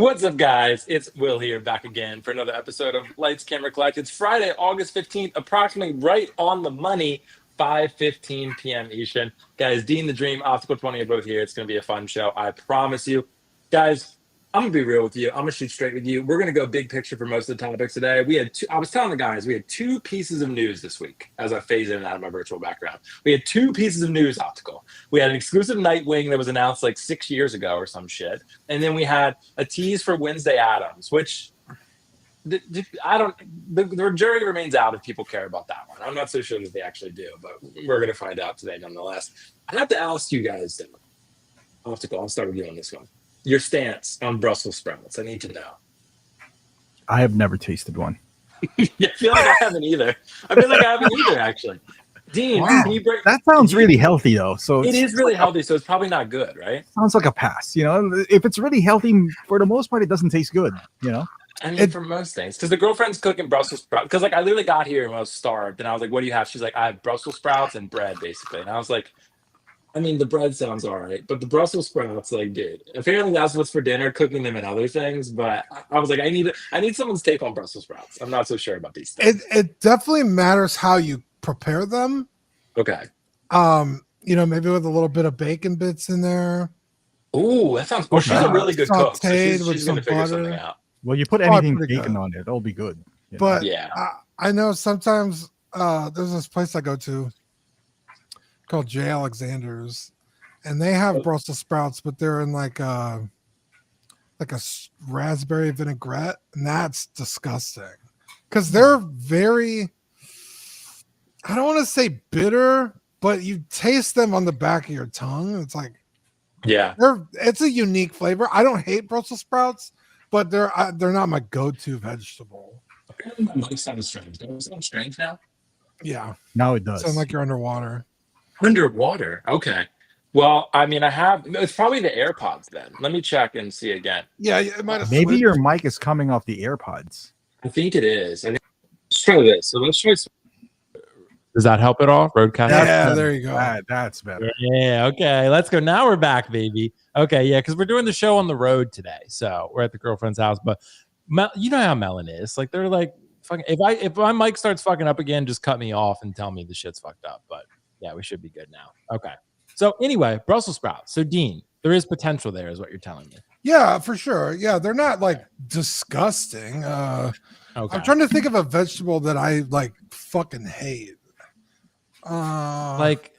What's up, guys? It's Will here, back again for another episode of Lights Camera Collect. It's Friday, August 15th, approximately right on the money, 5:15 p.m. Eastern. Guys, Dean the Dream, Optical 20 are both here. It's going to be a fun show, I promise you. Guys, I'm going to be real with you. I'm going to shoot straight with you. We're going to go big picture for most of the topics today. I was telling the guys, we had two pieces of news this week as I phase in and out of my virtual background. We had two pieces of news, Optical. We had an exclusive Nightwing that was announced like 6 years ago or some shit. And then we had a tease for Wednesday Addams, which the jury remains out if people care about that one. I'm not so sure that they actually do, but we're going to find out today nonetheless. I have to ask you guys, though. Optical, I'll start with you on this one. Your stance on Brussels sprouts. I need to know. I have never tasted one. Yeah, I feel like I haven't either. Actually. Dean, wow. can you break? That sounds really healthy, though. So it is really healthy, so it's probably not good, right? Sounds like a pass. You know, if it's really healthy, for the most part, it doesn't taste good. You know, I mean, for most things, because the girlfriend's cooking Brussels sprouts. Because like I literally got here and I was starved, and I was like, "What do you have?" She's like, "I have Brussels sprouts and bread, basically." And I was like, I mean, the bread sounds all right, but the Brussels sprouts, like, dude, apparently that's what's for dinner, cooking them and other things. But I was like, I need someone's take on Brussels sprouts. I'm not so sure about these things. It definitely matters how you prepare them. Okay. You know, maybe with a little bit of bacon bits in there. Ooh, that sounds cool. She's a really good cook. So Sauteed with she's some gonna figure butter. something out. well, you put anything pretty bacon good. on it, it'll be good. You know? But Yeah. I know sometimes there's this place I go to called J. Alexander's, and they have Brussels sprouts, but they're in like a raspberry vinaigrette, and that's disgusting because they're very, I don't want to say bitter, but you taste them on the back of your tongue. It's like, yeah, it's a unique flavor. I don't hate Brussels sprouts, but they're not my go-to vegetable. apparently my mic sounds strange. Does it sound strange now? Yeah, Now it does. sound like you're underwater. Underwater. Okay. Well, I mean, it's probably the AirPods then. Let me check and see again. Yeah, it might have. Maybe your mic is coming off the AirPods. I think it is. Let's try this. So let's try. Does that help at all? Roadcast? Yeah, there you go. That's better. Yeah, okay. Let's go. Now we're back, baby. Okay, yeah, because we're doing the show on the road today. So we're at the girlfriend's house. But you know how Melon is. Like, they're like, fucking, if my mic starts fucking up again, just cut me off and tell me the shit's fucked up. But yeah, we should be good now. Okay. So anyway, Brussels sprouts. So Dean, there is potential there, is what you're telling me. Yeah, for sure. Yeah, they're not like disgusting. Okay. I'm trying to think of a vegetable that I like fucking hate. Like,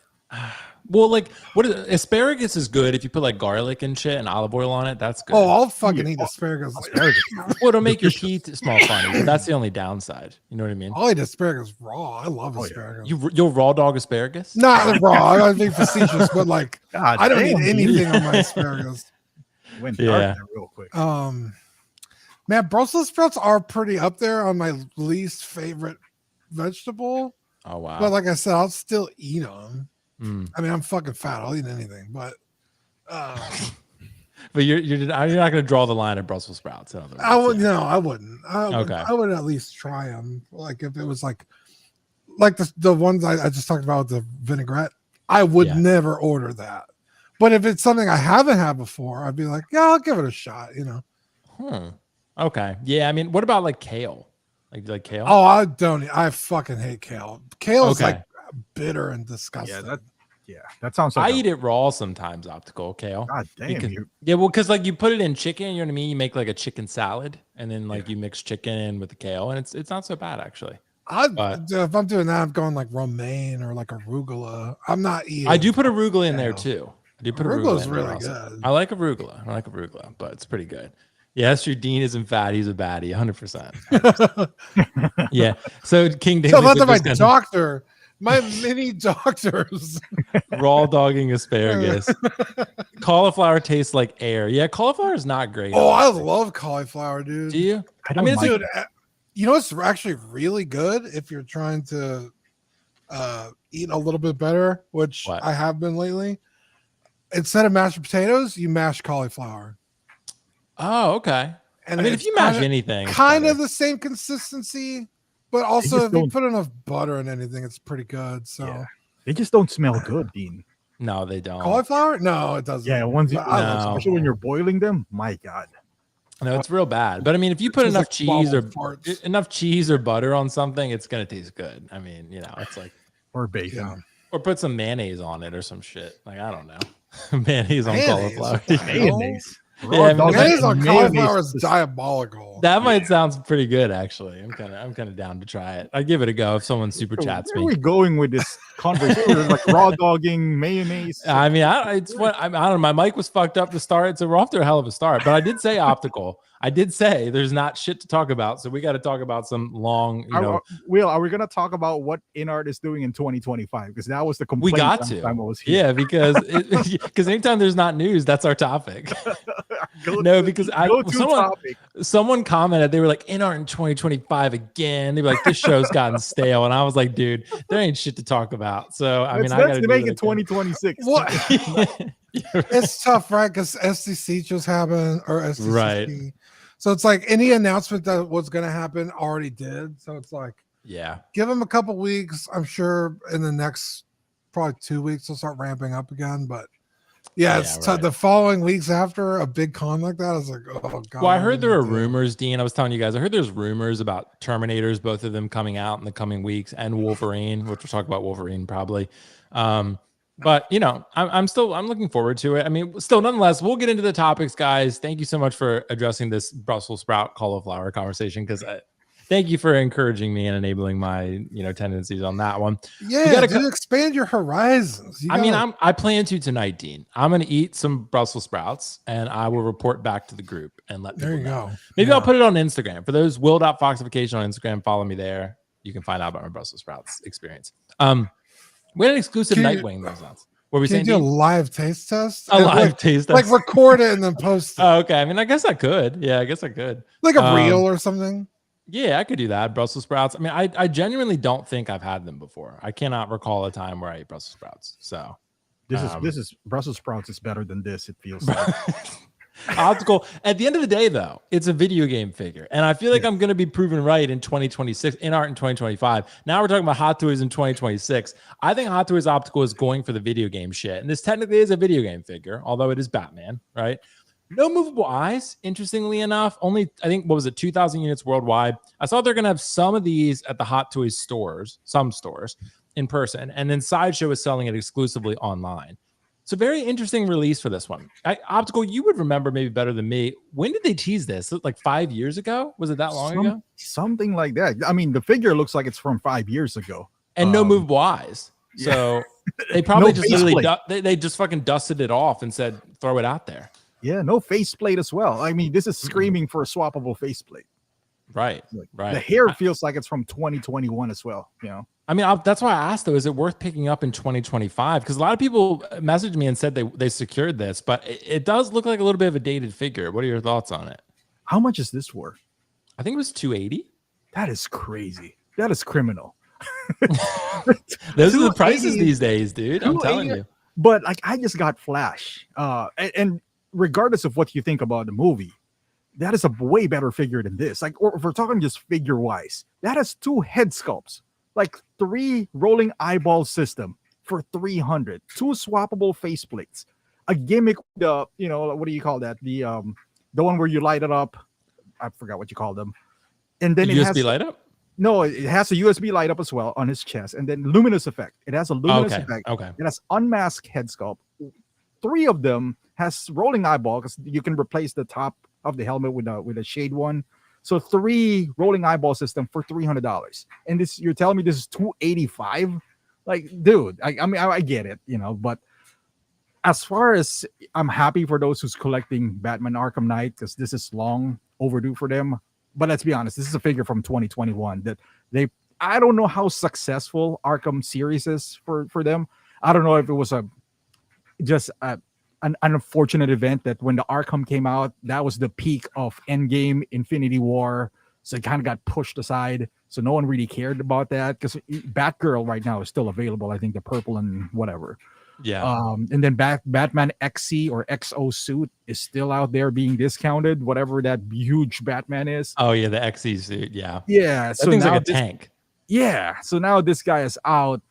well, like, what is asparagus is good if you put like garlic and shit and olive oil on it. That's good. Oh, I'll fucking eat asparagus. Well, it'll make your pee small funny, but that's the only downside. You know what I mean? I'll eat asparagus raw. I love asparagus. You'll raw dog asparagus? Not raw. I gotta be facetious, but like God I don't damn, eat anything on my asparagus. Went Yeah. dark there real quick. Man, Brussels sprouts are pretty up there on my least favorite vegetable. Oh wow. But like I said, I'll still eat them. Mm. I mean, I'm fucking fat. I'll eat anything, but But you're not going to draw the line at Brussels sprouts. In other words. I would no, I wouldn't. Okay. I would at least try them. Like if it was like the ones I just talked about with the vinaigrette, I would never order that. But if it's something I haven't had before, I'd be like, yeah, I'll give it a shot. You know. Okay. Yeah. I mean, what about like kale? Like kale? Oh, I fucking hate kale. Kale is like bitter and disgusting. That sounds like I eat it raw sometimes, Optical kale. God damn. Because like you put it in chicken, you know what I mean? You make like a chicken salad and then like you mix chicken in with the kale, and it's not so bad actually. If I'm doing that, I'm going like romaine or like arugula. I'm not eating. I do put arugula in there too. I do put arugula is in there really also. good. I like arugula, but it's pretty good. Yes, your Dean isn't fat. He's a baddie, 100%. Yeah. So King David. Tell that to my doctor. My mini doctors. Raw dogging asparagus. Cauliflower tastes like air. Yeah, cauliflower is not great. Oh, I love cauliflower, dude. Do you? I mean, dude, you know what's actually really good if you're trying to eat a little bit better, which I have been lately. Instead of mashed potatoes, you mash cauliflower. Oh, okay. And I mean, if you mash anything, kind of the same consistency, but also if you put enough butter in anything, it's pretty good. So they just don't smell good, Dean. No, they don't. Cauliflower? No, it doesn't. Yeah, especially when you're boiling them. My God. No, it's real bad. But I mean, if you put It's enough like cheese or butter on something, it's gonna taste good. I mean, you know, it's like Or bacon. Yeah. or put some mayonnaise on it or some shit. Like I don't know, mayonnaise on Mayonnaise? cauliflower. What the hell? Mayonnaise. Yeah, Raw I mean, dog Mayonnaise and on mayonnaise cauliflower is is- diabolical. That might sound pretty good, actually. I'm kind of down to try it. I'd give it a go if someone super chats Where are me. we going with this conversation? Like raw dogging mayonnaise. I mean, it's what I don't know. My mic was fucked up to start, so we're off to a hell of a start. But I did say optical. I did say there's not shit to talk about, so we got to talk about some long, you know. Will, are we gonna talk about what InArt is doing in 2025? Because that was the complaint. We got last to, time I was here. yeah, because anytime there's not news, that's our topic. Because someone commented, they were like, InArt in 2025 again. They were like, this show's gotten stale, and I was like, dude, there ain't shit to talk about. So I mean, I got to make it 2026. What? It's tough, right? Because SDC just happened, or SDC. Right. So it's like any announcement that was going to happen already did. So it's like, yeah, give them a couple weeks. I'm sure in the next probably 2 weeks they'll start ramping up again. But yeah, it's right. the following weeks after a big con like that. I was like, oh god. Well, I heard there are rumors, Dean. I was telling you guys, I heard there's rumors about Terminators, both of them coming out in the coming weeks, and Wolverine, which we'll talk about Wolverine probably. But you know, I'm looking forward to it. I mean, still, nonetheless, we'll get into the topics, guys. Thank you so much for addressing this Brussels sprout cauliflower conversation, because thank you for encouraging me and enabling my tendencies on that one. Yeah, dude, expand your horizons. I plan to tonight, Dean. I'm gonna eat some Brussels sprouts and I will report back to the group and let people know. Maybe I'll put it on Instagram. For those will.foxification on Instagram, follow me there. You can find out about my Brussels sprouts experience. We had an exclusive Nightwing those months. Were we saying do a live taste test? A live taste test. Like record it and then post it. Oh, okay. I mean, I guess I could. Yeah, I guess I could. Like a reel or something. Yeah, I could do that. Brussels sprouts. I mean, I genuinely don't think I've had them before. I cannot recall a time where I ate Brussels sprouts. So this is Brussels sprouts is better than this. It feels like. Optical. At the end of the day, though, it's a video game figure, and I feel like I'm going to be proven right in 2026, InArt in 2025. Now we're talking about Hot Toys in 2026. I think Hot Toys Optical is going for the video game shit, and this technically is a video game figure, although it is Batman, right? No movable eyes, interestingly enough. Only, I think, 2,000 units worldwide. I saw they're going to have some of these at the Hot Toys stores, some stores in person, and then Sideshow is selling it exclusively online. It's a very interesting release for this one. Optical, you would remember maybe better than me. When did they tease this? Like 5 years ago? Was it that long ago? Something like that. I mean, the figure looks like it's from 5 years ago. And no movable eyes. So they probably just literally, they just fucking dusted it off and said, throw it out there. Yeah, no faceplate as well. I mean, this is screaming for a swappable faceplate. Right, right. The hair feels like it's from 2021 as well, you know? I mean, that's why I asked, though, is it worth picking up in 2025? Because a lot of people messaged me and said they secured this, but it does look like a little bit of a dated figure. What are your thoughts on it? How much is this worth? I think it was $280. That is crazy. That is criminal. Those are the prices these days, dude. I'm telling you. But like, I just got Flash. And regardless of what you think about the movie, that is a way better figure than this. Like, or if we're talking just figure-wise, that has 2 head sculpts. Like 3 rolling eyeball system for 300, 2 swappable faceplates, a gimmick, what do you call that? The one where you light it up. I forgot what you call them. And then USB light up? No, it has a USB light up as well on his chest, and then luminous effect. It has a luminous effect. Okay. It has unmasked head sculpt. 3 of them has rolling eyeball because you can replace the top of the helmet with a shade one. So 3 rolling eyeball system for $300. And this, you're telling me this is $285? Like, dude, I mean, I get it, but as far as I'm happy for those who's collecting Batman Arkham Knight, because this is long overdue for them. But let's be honest, this is a figure from 2021 that I don't know how successful Arkham series is for them. I don't know if it was an unfortunate event that when the Arkham came out, that was the peak of Endgame, Infinity War. So it kind of got pushed aside. So no one really cared about that because Batgirl right now is still available. I think the purple and whatever. Yeah. And then Batman XC or XO suit is still out there being discounted, whatever that huge Batman is. Oh, yeah, the XC suit. Yeah. Yeah. That thing's like a tank. Yeah. So now this guy is out.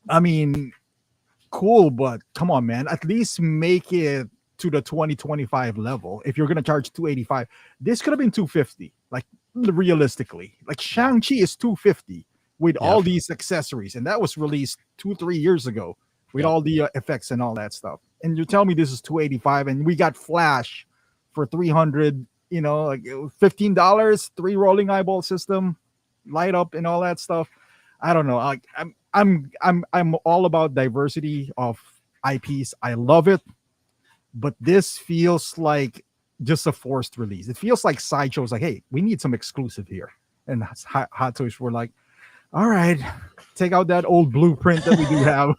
I mean, cool, but come on, man. At least make it to the 2025 level. If you're gonna charge 285, this could have been 250. Like realistically, like Shang-Chi is 250 with all these accessories, and that was released 2-3 years ago with all the effects and all that stuff. And you tell me this is 285, and we got Flash for 300. You know, like $15, 3 rolling eyeball system, light up and all that stuff. I don't know. Like I'm all about diversity of IPs. I love it, but this feels like just a forced release. It feels like Sideshow's like, hey, we need some exclusive here, and Hot Toys were like, all right, take out that old blueprint that we do have.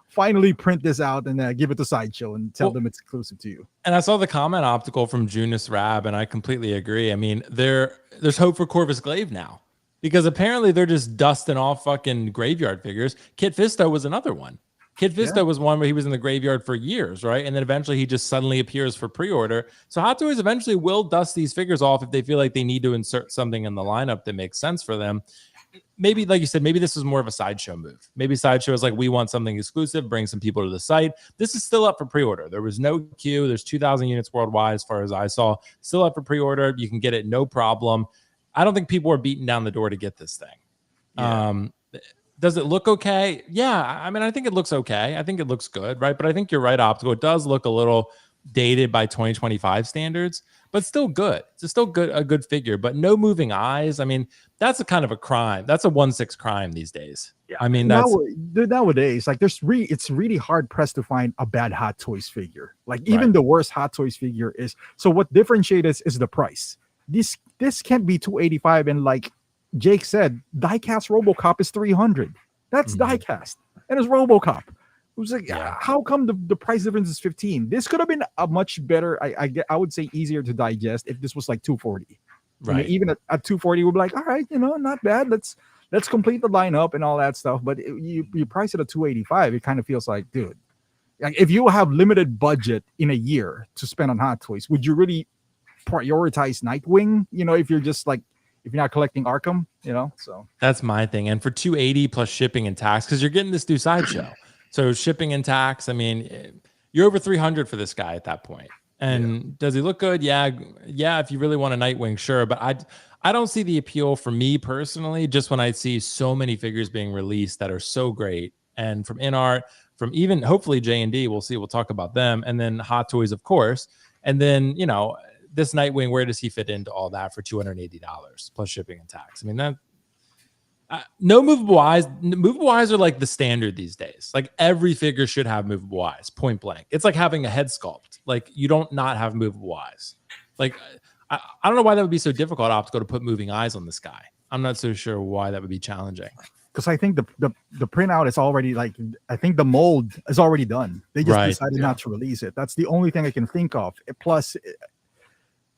Finally print this out and give it to Sideshow and tell them it's exclusive to you. And I saw the comment optical from Junus Rab, and I completely agree. I mean, there's hope for Corvus Glaive now, because apparently they're just dusting off fucking graveyard figures. Kit Fisto was another one. Kit Fisto was one where he was in the graveyard for years, right? And then eventually he just suddenly appears for pre-order. So Hot Toys eventually will dust these figures off if they feel like they need to insert something in the lineup that makes sense for them. Maybe, like you said, maybe this is more of a Sideshow move. Maybe Sideshow is like, we want something exclusive, bring some people to the site. This is still up for pre-order. There was no queue. There's 2,000 units worldwide, as far as I saw. Still up for pre-order. You can get it no problem. I don't think people are beating down the door to get this thing. Yeah. Does it look okay? Yeah, I mean, I think it looks okay. I think it looks good, right? But I think you're right, Optical. It does look a little dated by 2025 standards, but still good. It's still good, a good figure, but no moving eyes. I mean, that's a kind of a crime. That's a 1/6 crime these days. Yeah, I mean, that's nowadays, like it's really hard pressed to find a bad Hot Toys figure. Like even the worst Hot Toys figure is. So what differentiates is the price. This can't be 285, and like Jake said, diecast RoboCop is 300. That's diecast, and it's RoboCop. It was like, how come the price difference is 15? This could have been a much better, I would say, easier to digest if this was like 240. Right. I mean, even at 240, we'd be like, all right, not bad. Let's complete the lineup and all that stuff. But you price it at 285, it kind of feels like, dude, like if you have limited budget in a year to spend on Hot Toys, would you really prioritize Nightwing? If you're just like, if you're not collecting Arkham, so that's my thing. And for 280 plus shipping and tax, because you're getting this new Sideshow. So shipping and tax, I mean, you're over 300 for this guy at that point. And does he look good? Yeah. If you really want a Nightwing, sure. But I don't see the appeal for me personally, just when I see so many figures being released that are so great. And from InArt, from even hopefully JND, we'll see. We'll talk about them. And then Hot Toys, of course. And then, this Nightwing, where does he fit into all that for $280 plus shipping and tax? I mean, that. No movable eyes. Movable eyes are like the standard these days. Like every figure should have movable eyes, point blank. It's like having a head sculpt. Like you don't not have movable eyes. Like I don't know why that would be so difficult, Optical, to put moving eyes on this guy. I'm not so sure why that would be challenging. Because I think the printout is already like, I think the mold is already done. They just decided not to release it. That's the only thing I can think of. Plus,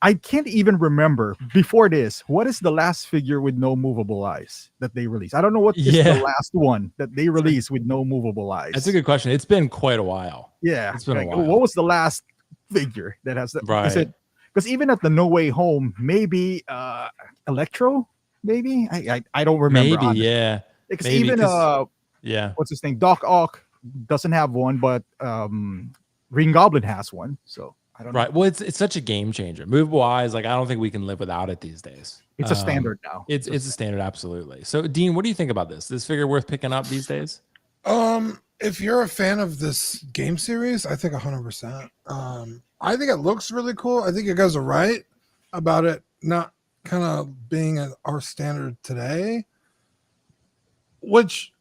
I can't even remember before this. What is the last figure with no movable eyes that they released? I don't know what is the last one that they released with no movable eyes. That's a good question. It's been quite a while. Yeah, it's been a while. What was the last figure that has that? Right. Because even at the No Way Home, maybe Electro. Maybe I don't remember. Maybe yeah. Because maybe, even what's his name? Doc Ock doesn't have one, but Green Goblin has one. So. Right. Well, it's such a game changer. Movable eyes, like I don't think we can live without it these days. It's a standard now. It's a standard, absolutely. So, Dean, what do you think about this? This figure worth picking up these days? If you're a fan of this game series, I think 100%. I think it looks really cool. I think you guys are right about it not kind of being at our standard today, which,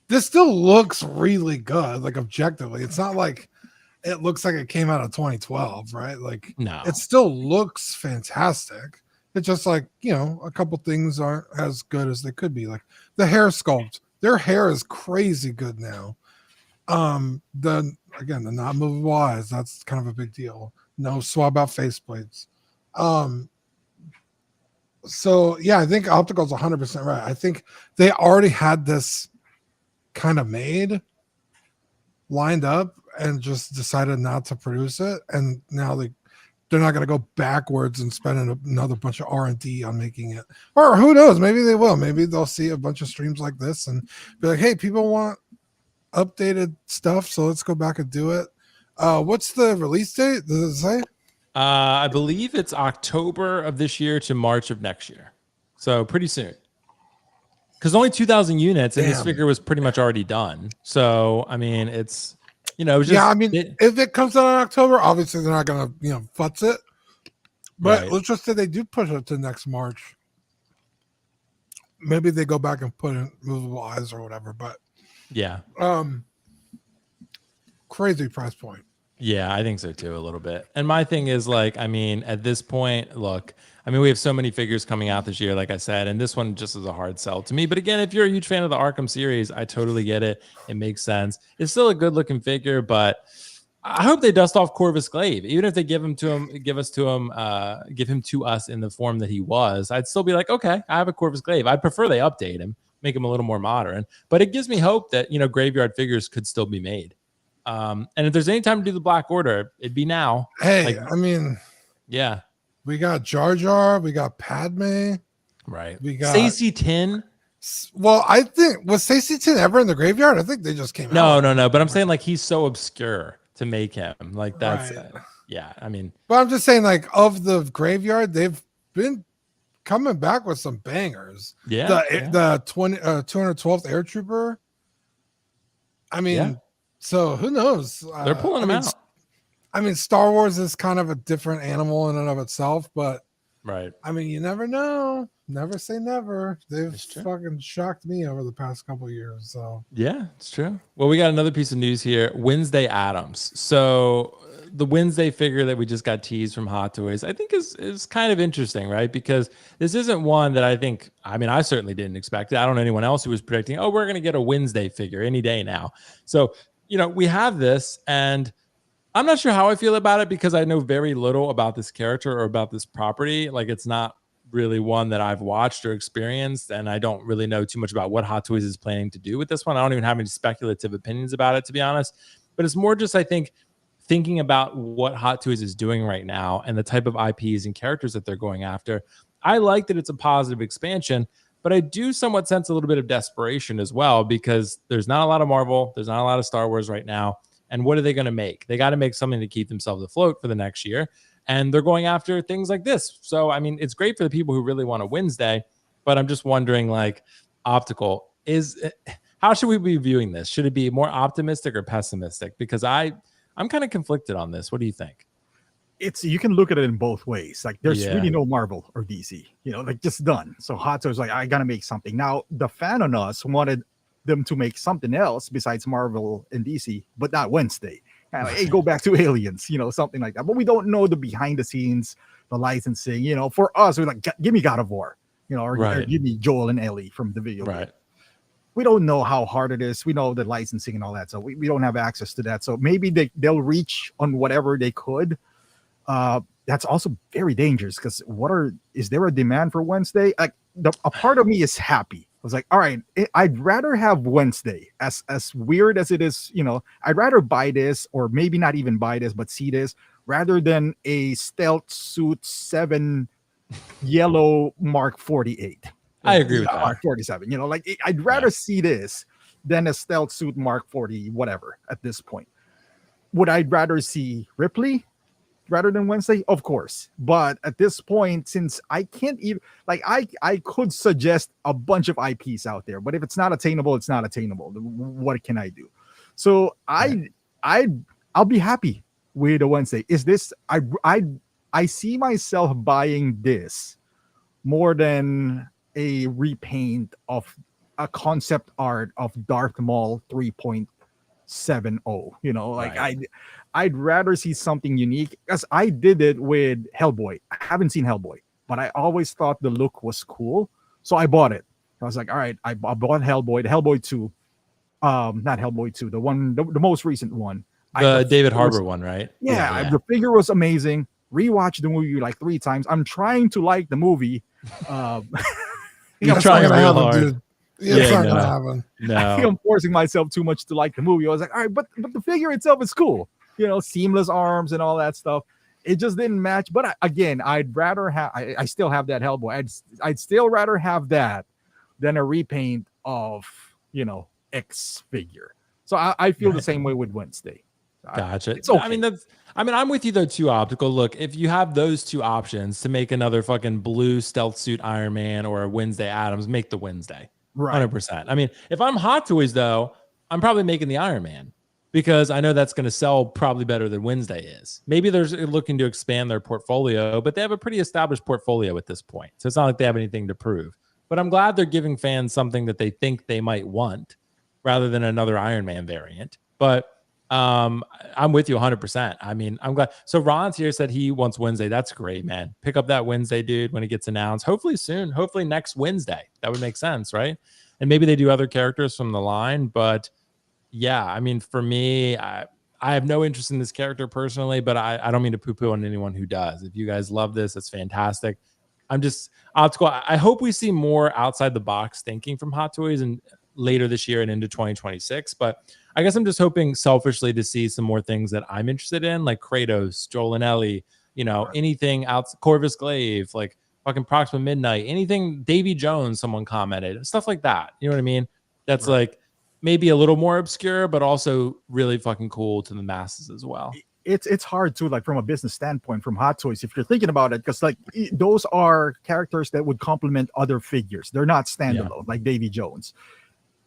this still looks really good, like objectively. It's not like it looks like it came out of 2012, right? Like, no, it still looks fantastic. It's just like, a couple things aren't as good as they could be. Like the hair sculpt, their hair is crazy good now. The not movable eyes, that's kind of a big deal. No swab out faceplates. So yeah, I think Optical's 100% right. I think they already had this kind of lined up and just decided not to produce it, and now they're not going to go backwards and spend another bunch of R&D on making it. Or who knows, maybe they will. Maybe they'll see a bunch of streams like this and be like, hey, people want updated stuff, so let's go back and do it. What's the release date? Does it say? I believe it's October of this year to March of next year. So pretty soon. Because only 2,000 units, and this figure was pretty much already done. So, I mean, it's, it was just... Yeah, I mean, if it comes out in October, obviously they're not going to, futz it. But let's just say they do push it to next March. Maybe they go back and put in movable eyes or whatever, but... Yeah. Crazy price point. Yeah, I think so too, a little bit. And my thing is at this point, look, we have so many figures coming out this year, like I said, and this one just is a hard sell to me. But again, if you're a huge fan of the Arkham series, I totally get it. It makes sense. It's still a good looking figure, but I hope they dust off Corvus Glaive. Even if they give him to us in the form that he was, I'd still be like, okay, I have a Corvus Glaive. I'd prefer they update him, make him a little more modern. But it gives me hope that, graveyard figures could still be made. And if there's any time to do the Black Order, it'd be now. Hey, yeah, we got Jar Jar, we got Padme, right? We got Stacey Tin. Well, I think was Stacey Tin ever in the graveyard? I think they just came out. No. But I'm saying he's so obscure to make him that's right. Yeah. But I'm just saying of the graveyard, they've been coming back with some bangers. Yeah, the 212th Air Trooper. So who knows? They're pulling them out. Star Wars is kind of a different animal in and of itself, but right. You never know. Never say never. They've fucking shocked me over the past couple of years. So yeah, it's true. Well, we got another piece of news here. Wednesday Addams. So the Wednesday figure that we just got teased from Hot Toys, I think is kind of interesting, right? Because this isn't one that I think, I certainly didn't expect it. I don't know anyone else who was predicting, we're going to get a Wednesday figure any day now. So, we have this, and I'm not sure how I feel about it because I know very little about this character or about this property. It's not really one that I've watched or experienced, and I don't really know too much about what Hot Toys is planning to do with this one. I don't even have any speculative opinions about it, to be honest. But it's more just, I think, thinking about what Hot Toys is doing right now and the type of IPs and characters that they're going after. I like that it's a positive expansion, but I do somewhat sense a little bit of desperation as well because there's not a lot of Marvel, there's not a lot of Star Wars right now. And what are they going to make? They got to make something to keep themselves afloat for the next year. And they're going after things like this. So, it's great for the people who really want a Wednesday, but I'm just wondering, Optical, how should we be viewing this? Should it be more optimistic or pessimistic? Because I'm kind of conflicted on this. What do you think? You can look at it in both ways. There's really no Marvel or DC, just done. So Hot Toys I gotta make something. Now the fan on us wanted them to make something else besides Marvel and DC, but not Wednesday. Hey, go back to Aliens, something like that. But we don't know the behind the scenes, the licensing. For us, we're like, give me God of War, or give me Joel and Ellie from the video game. We don't know how hard it is. We know the licensing and all that, so we don't have access to that. So maybe they'll reach on whatever they could. That's also very dangerous because is there a demand for Wednesday? A part of me is happy. I was like, all right, I'd rather have Wednesday, as weird as it is, I'd rather buy this, or maybe not even buy this, but see this, rather than a Stealth Suit 7 yellow Mark 48. I agree with that. Mark 47, I'd rather see this than a Stealth Suit Mark 40, whatever, at this point. Would I rather see Ripley rather than Wednesday? Of course. But at this point, since I can't even, I could suggest a bunch of IPs out there, but if it's not attainable, it's not attainable. What can I do? So I'll be happy with a Wednesday. Is this, I see myself buying this more than a repaint of a concept art of Darth Maul 3.70. I'd rather see something unique, because I did it with Hellboy. I haven't seen Hellboy, but I always thought the look was cool, so I bought it. I was like, all right, I bought Hellboy, the Hellboy 2, not Hellboy 2, the most recent one, the David Harbour one, right? Yeah. The figure was amazing. Rewatched the movie 3 times. I'm trying to like the movie. You're trying real hard. Dude. It's not gonna happen. No. I think I'm forcing myself too much to like the movie. I was like, all right, but the figure itself is cool. Seamless arms and all that stuff. It just didn't match. But again, I'd rather have. I still have that Hellboy. I'd still rather have that than a repaint of X figure. So I feel the same way with Wednesday. Gotcha. It's okay. I mean, I'm with you though too, Optical. Look, if you have those two options to make another fucking blue stealth suit Iron Man or a Wednesday Addams, make the Wednesday. Right. 100%. I mean, if I'm Hot Toys though, I'm probably making the Iron Man because I know that's going to sell probably better than Wednesday is. Maybe they're looking to expand their portfolio, but they have a pretty established portfolio at this point. So it's not like they have anything to prove. But I'm glad they're giving fans something that they think they might want rather than another Iron Man variant. But I'm with you 100%. I mean, I'm glad. So Ron's here said he wants Wednesday. That's great, man. Pick up that Wednesday, dude, when it gets announced. Hopefully soon. Hopefully next Wednesday. That would make sense, right? And maybe they do other characters from the line. But yeah, I mean, for me, I have no interest in this character personally, but I don't mean to poo-poo on anyone who does. If you guys love this, it's fantastic. I'm just Optical. I hope we see more outside the box thinking from Hot Toys and later this year and into 2026. But I guess I'm just hoping selfishly to see some more things that I'm interested in, like Kratos, Joel and Ellie, you know, anything out, Corvus Glaive, like fucking Proxima Midnight, anything Davy Jones, someone commented, stuff like that. You know what I mean? That's like maybe a little more obscure, but also really fucking cool to the masses as well. It's hard to, like, from a business standpoint from Hot Toys, if you're thinking about it, because like those are characters that would complement other figures. They're not standalone like Davy Jones.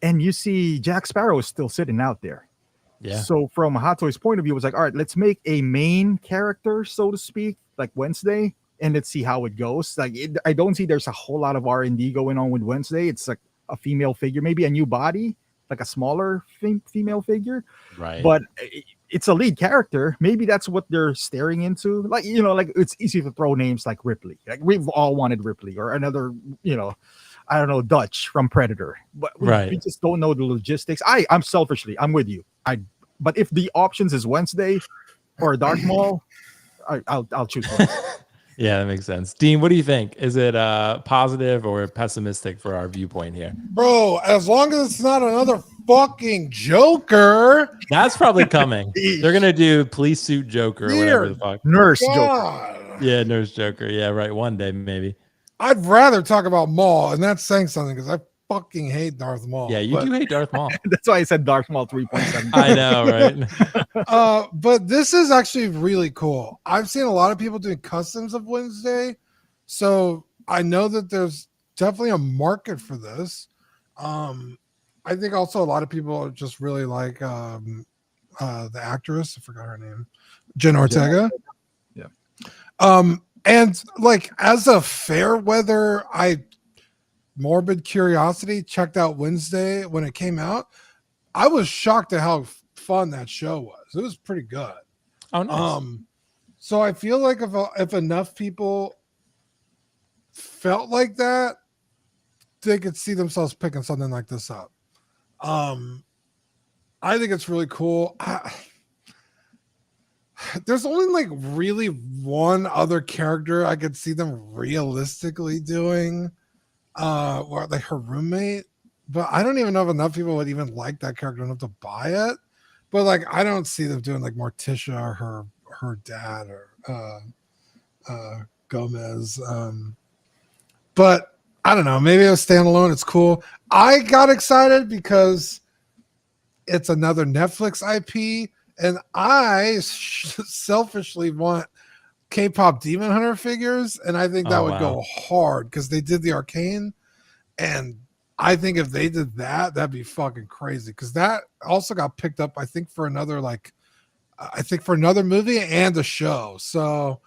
And you see Jack Sparrow is still sitting out there. Yeah. So from a Hot Toys point of view, it was like, all right, let's make a main character, so to speak, like Wednesday, and let's see how it goes. Like, I don't see there's a whole lot of R&D going on with Wednesday. It's like a female figure, maybe a new body, like a smaller female figure. Right. But it's a lead character. Maybe that's what they're staring into. Like, you know, like it's easy to throw names like Ripley. Like we've all wanted Ripley or another, you know, I don't know, Dutch from Predator, but we just don't know the logistics. I'm selfishly, I'm with you. But if the options is Wednesday or Dark Maul, I'll choose one. Yeah, that makes sense. Dean, what do you think? Is it positive or pessimistic for our viewpoint here? Bro, as long as it's not another fucking Joker. That's probably coming. They're gonna do police suit Joker or whatever the fuck. Nurse Joker. Yeah, Nurse Joker. Yeah, right. One day maybe. I'd rather talk about Maul, and that's saying something because I fucking hate Darth Maul. Yeah, you do hate Darth Maul. That's why I said Darth Maul 3.7. I know, right? But this is actually really cool. I've seen a lot of people doing customs of Wednesday, so I know that there's definitely a market for this. I think also a lot of people just really like the actress. I forgot her name, Jen Ortega. Yeah. And like as a fair weather, morbid curiosity checked out Wednesday when it came out. I was shocked at how fun that show was. It was pretty good. Oh, nice. So I feel like if enough people felt like that, they could see themselves picking something like this up. I think it's really cool. There's only like really one other character I could see them realistically doing, or like her roommate, but I don't even know if enough people would even like that character enough to buy it. But like, I don't see them doing like Morticia or her dad or Gomez. But I don't know. Maybe a standalone. It's cool. I got excited because it's another Netflix IP. And I selfishly want K-pop Demon Hunter figures, and I think that would go hard because they did the Arcane, and I think if they did that, that'd be fucking crazy. Because that also got picked up, I think, for another movie and a show. So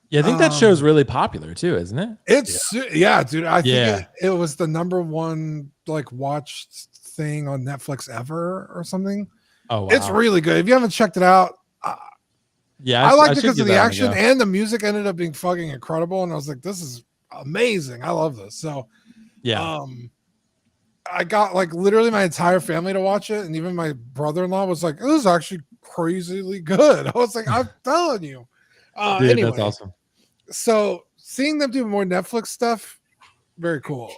yeah, I think that show's really popular too, isn't it? It's dude. I think it was the #1 like watched thing on Netflix ever or something. Oh, wow. It's really good. If you haven't checked it out, I liked it because of the action and the music ended up being fucking incredible. And I was like, this is amazing. I love this. So, I got like literally my entire family to watch it. And even my brother-in-law was like, this is actually crazily good. I was like, I'm telling you. Dude, anyway, that's awesome. So seeing them do more Netflix stuff, very cool.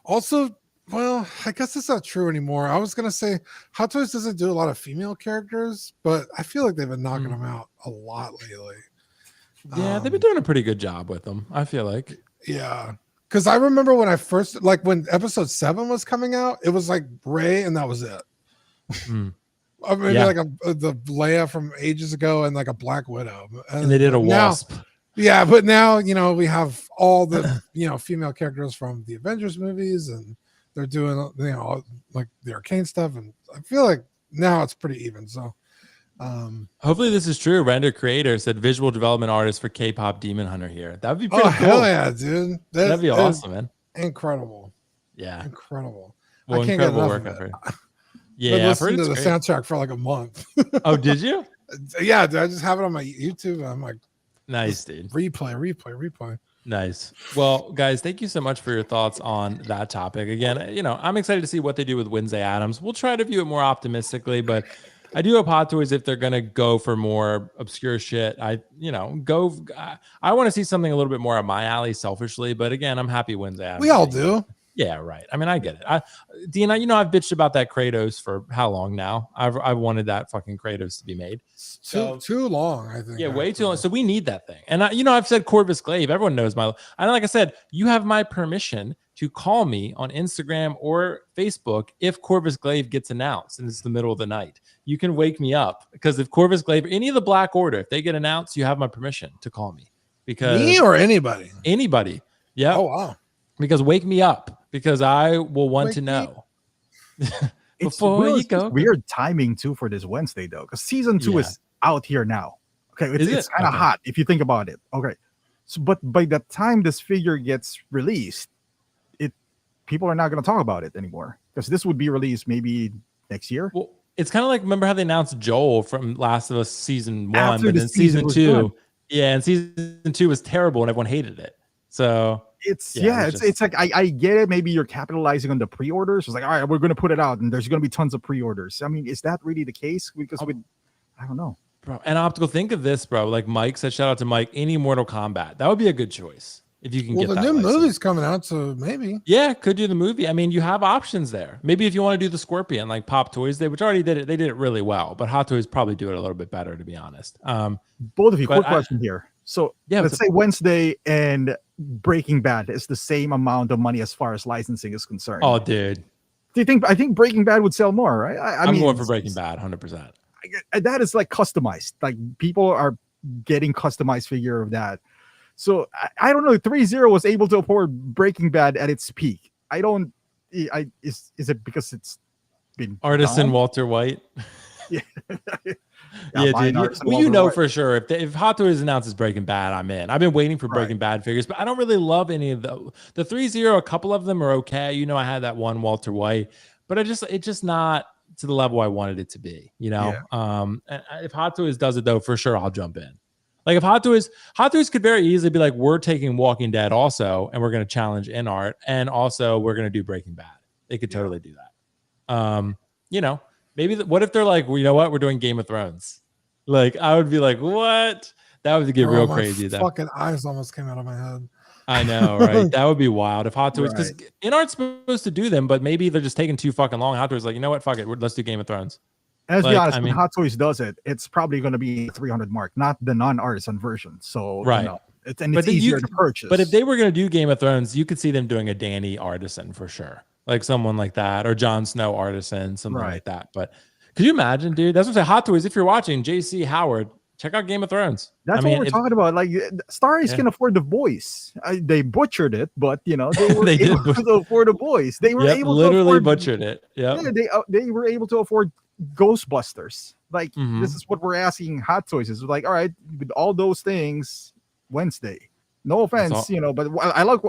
Also, well, I guess it's not true anymore. I was gonna say Hot Toys doesn't do a lot of female characters, but I feel like they've been knocking them out a lot lately. Yeah, they've been doing a pretty good job with them, I feel like. Yeah. Because I remember when I first, like when episode 7 was coming out, it was like Ray and that was it. Or maybe like the Leia from ages ago and like a Black Widow. And they did a Wasp. Yeah, but now, you know, we have all the, you know, female characters from the Avengers movies, and they're doing, you know, like the Arcane stuff. And I feel like now it's pretty even. So hopefully this is true. Render Creator said visual development artist for K-pop Demon Hunter here. That would be pretty cool. Hell yeah, dude. That'd be awesome, man. Incredible. Yeah. Incredible. Well, I can't get incredible enough work. of it. Yeah, I've listened to the soundtrack for like a month. Oh, did you? Yeah, dude, I just have it on my YouTube. And I'm like, nice, dude. Replay. Nice. Well, guys, thank you so much for your thoughts on that topic. Again, you know, I'm excited to see what they do with Wednesday Addams. We'll try to view it more optimistically, but I do hope Hot Toys, if they're gonna go for more obscure shit, I want to see something a little bit more up my alley, selfishly. But again, I'm happy Wednesday Addams. We all do. Yeah, right. I mean, I get it. Dean, you know, I've bitched about that Kratos for how long now? I've wanted that fucking Kratos to be made. Too long, I think. Yeah, way too long. So we need that thing. And I've said Corvus Glaive. Everyone knows and like I said, you have my permission to call me on Instagram or Facebook if Corvus Glaive gets announced and it's the middle of the night. You can wake me up, because if Corvus Glaive, any of the Black Order, if they get announced, you have my permission to call me. Because me or anybody? Yeah. Oh wow. Because wake me up, because I will want to know. Before you go. Weird timing too for this Wednesday though, because season 2 is out here now. Okay, it's kind of hot if you think about it. Okay, so but by the time this figure gets released, people are not going to talk about it anymore, because this would be released maybe next year. Well, it's kind of like, remember how they announced Joel from Last of Us season 1, After but then season 2, done. and season 2 was terrible and everyone hated it. So it's like I get it. Maybe you're capitalizing on the pre-orders. It's like, all right, we're going to put it out, and there's going to be tons of pre-orders. I mean, is that really the case? Because I don't know, bro. And Optical, think of this, bro. Like Mike said, shout out to Mike. Any Mortal Kombat, that would be a good choice if you can get that. Well, the new movie's coming out, so maybe. Yeah, could do the movie. I mean, you have options there. Maybe if you want to do the Scorpion, like Pop Toys, which already did it. They did it really well, but Hot Toys probably do it a little bit better, to be honest. Both of you, quick question here. So yeah, let's say Wednesday and Breaking Bad is the same amount of money as far as licensing is concerned. Oh, dude. Do you think? I think Breaking Bad would sell more, right? I'm going for Breaking Bad, 100%. That is like customized. Like people are getting customized figure of that. So I don't know. 3-0 was able to afford Breaking Bad at its peak. Is it because it's been Artisan done? Walter White? Yeah. Yeah, dude. Well, you know for sure if Hot Toys announces Breaking Bad, I'm in. I've been waiting for Breaking Bad figures, but I don't really love any of the 3-0. A couple of them are okay. You know, I had that one Walter White, but it's just not to the level I wanted it to be. You know, and if Hot Toys does it though, for sure I'll jump in. Like if Hot Toys could very easily be like, we're taking Walking Dead also, and we're going to challenge InArt, and also we're going to do Breaking Bad. They could totally do that. You know. Maybe what if they're like, well, you know what? We're doing Game of Thrones. Like, I would be like, what? That would get real crazy. That fucking eyes almost came out of my head. I know, right? That would be wild if Hot Toys, because InArt's supposed to do them, but maybe they're just taking too fucking long. Hot Toys like, you know what? Fuck it. Let's do Game of Thrones. And let's be honest, when Hot Toys does it, it's probably going to be the 300 mark, not the non-artisan version. So, right. You know, it's easier to purchase. But if they were going to do Game of Thrones, you could see them doing a Dany artisan for sure. Like someone like that, or Jon Snow artisan, something like that. But could you imagine, dude? That's what I'm saying. Hot Toys, if you're watching, JC Howard, check out Game of Thrones. That's what we're talking about. Like, Starries can afford the voice. They butchered it, but you know they were able to afford the voice. They were able to literally butchered it. Yeah, they were able to afford Ghostbusters. Like this is what we're asking Hot Toys. Is like, all right, with all those things, Wednesday. No offense, you know, but I like.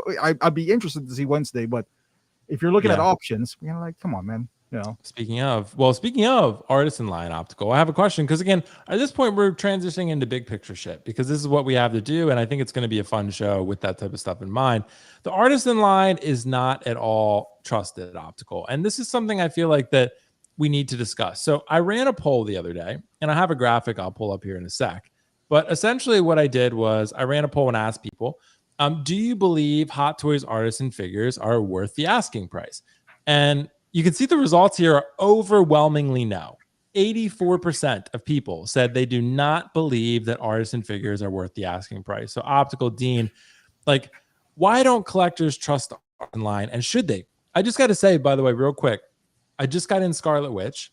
I'd be interested to see Wednesday, but if you're looking at options, you're like, come on, man. You know. Speaking of Artisan line Optical, I have a question, because again, at this point we're transitioning into big picture shit, because this is what we have to do, and I think it's going to be a fun show with that type of stuff in mind. The Artisan line is not at all trusted Optical, and this is something I feel like that we need to discuss. So I ran a poll the other day, and I have a graphic I'll pull up here in a sec, but essentially what I did was I ran a poll and asked people, do you believe Hot Toys Artisan figures are worth the asking price? And you can see the results here are overwhelmingly no. 84% of people said they do not believe that Artisan figures are worth the asking price. So Optical, Dean, like, why don't collectors trust online, and should they? I just got to say, by the way, real quick, I just got in Scarlet Witch.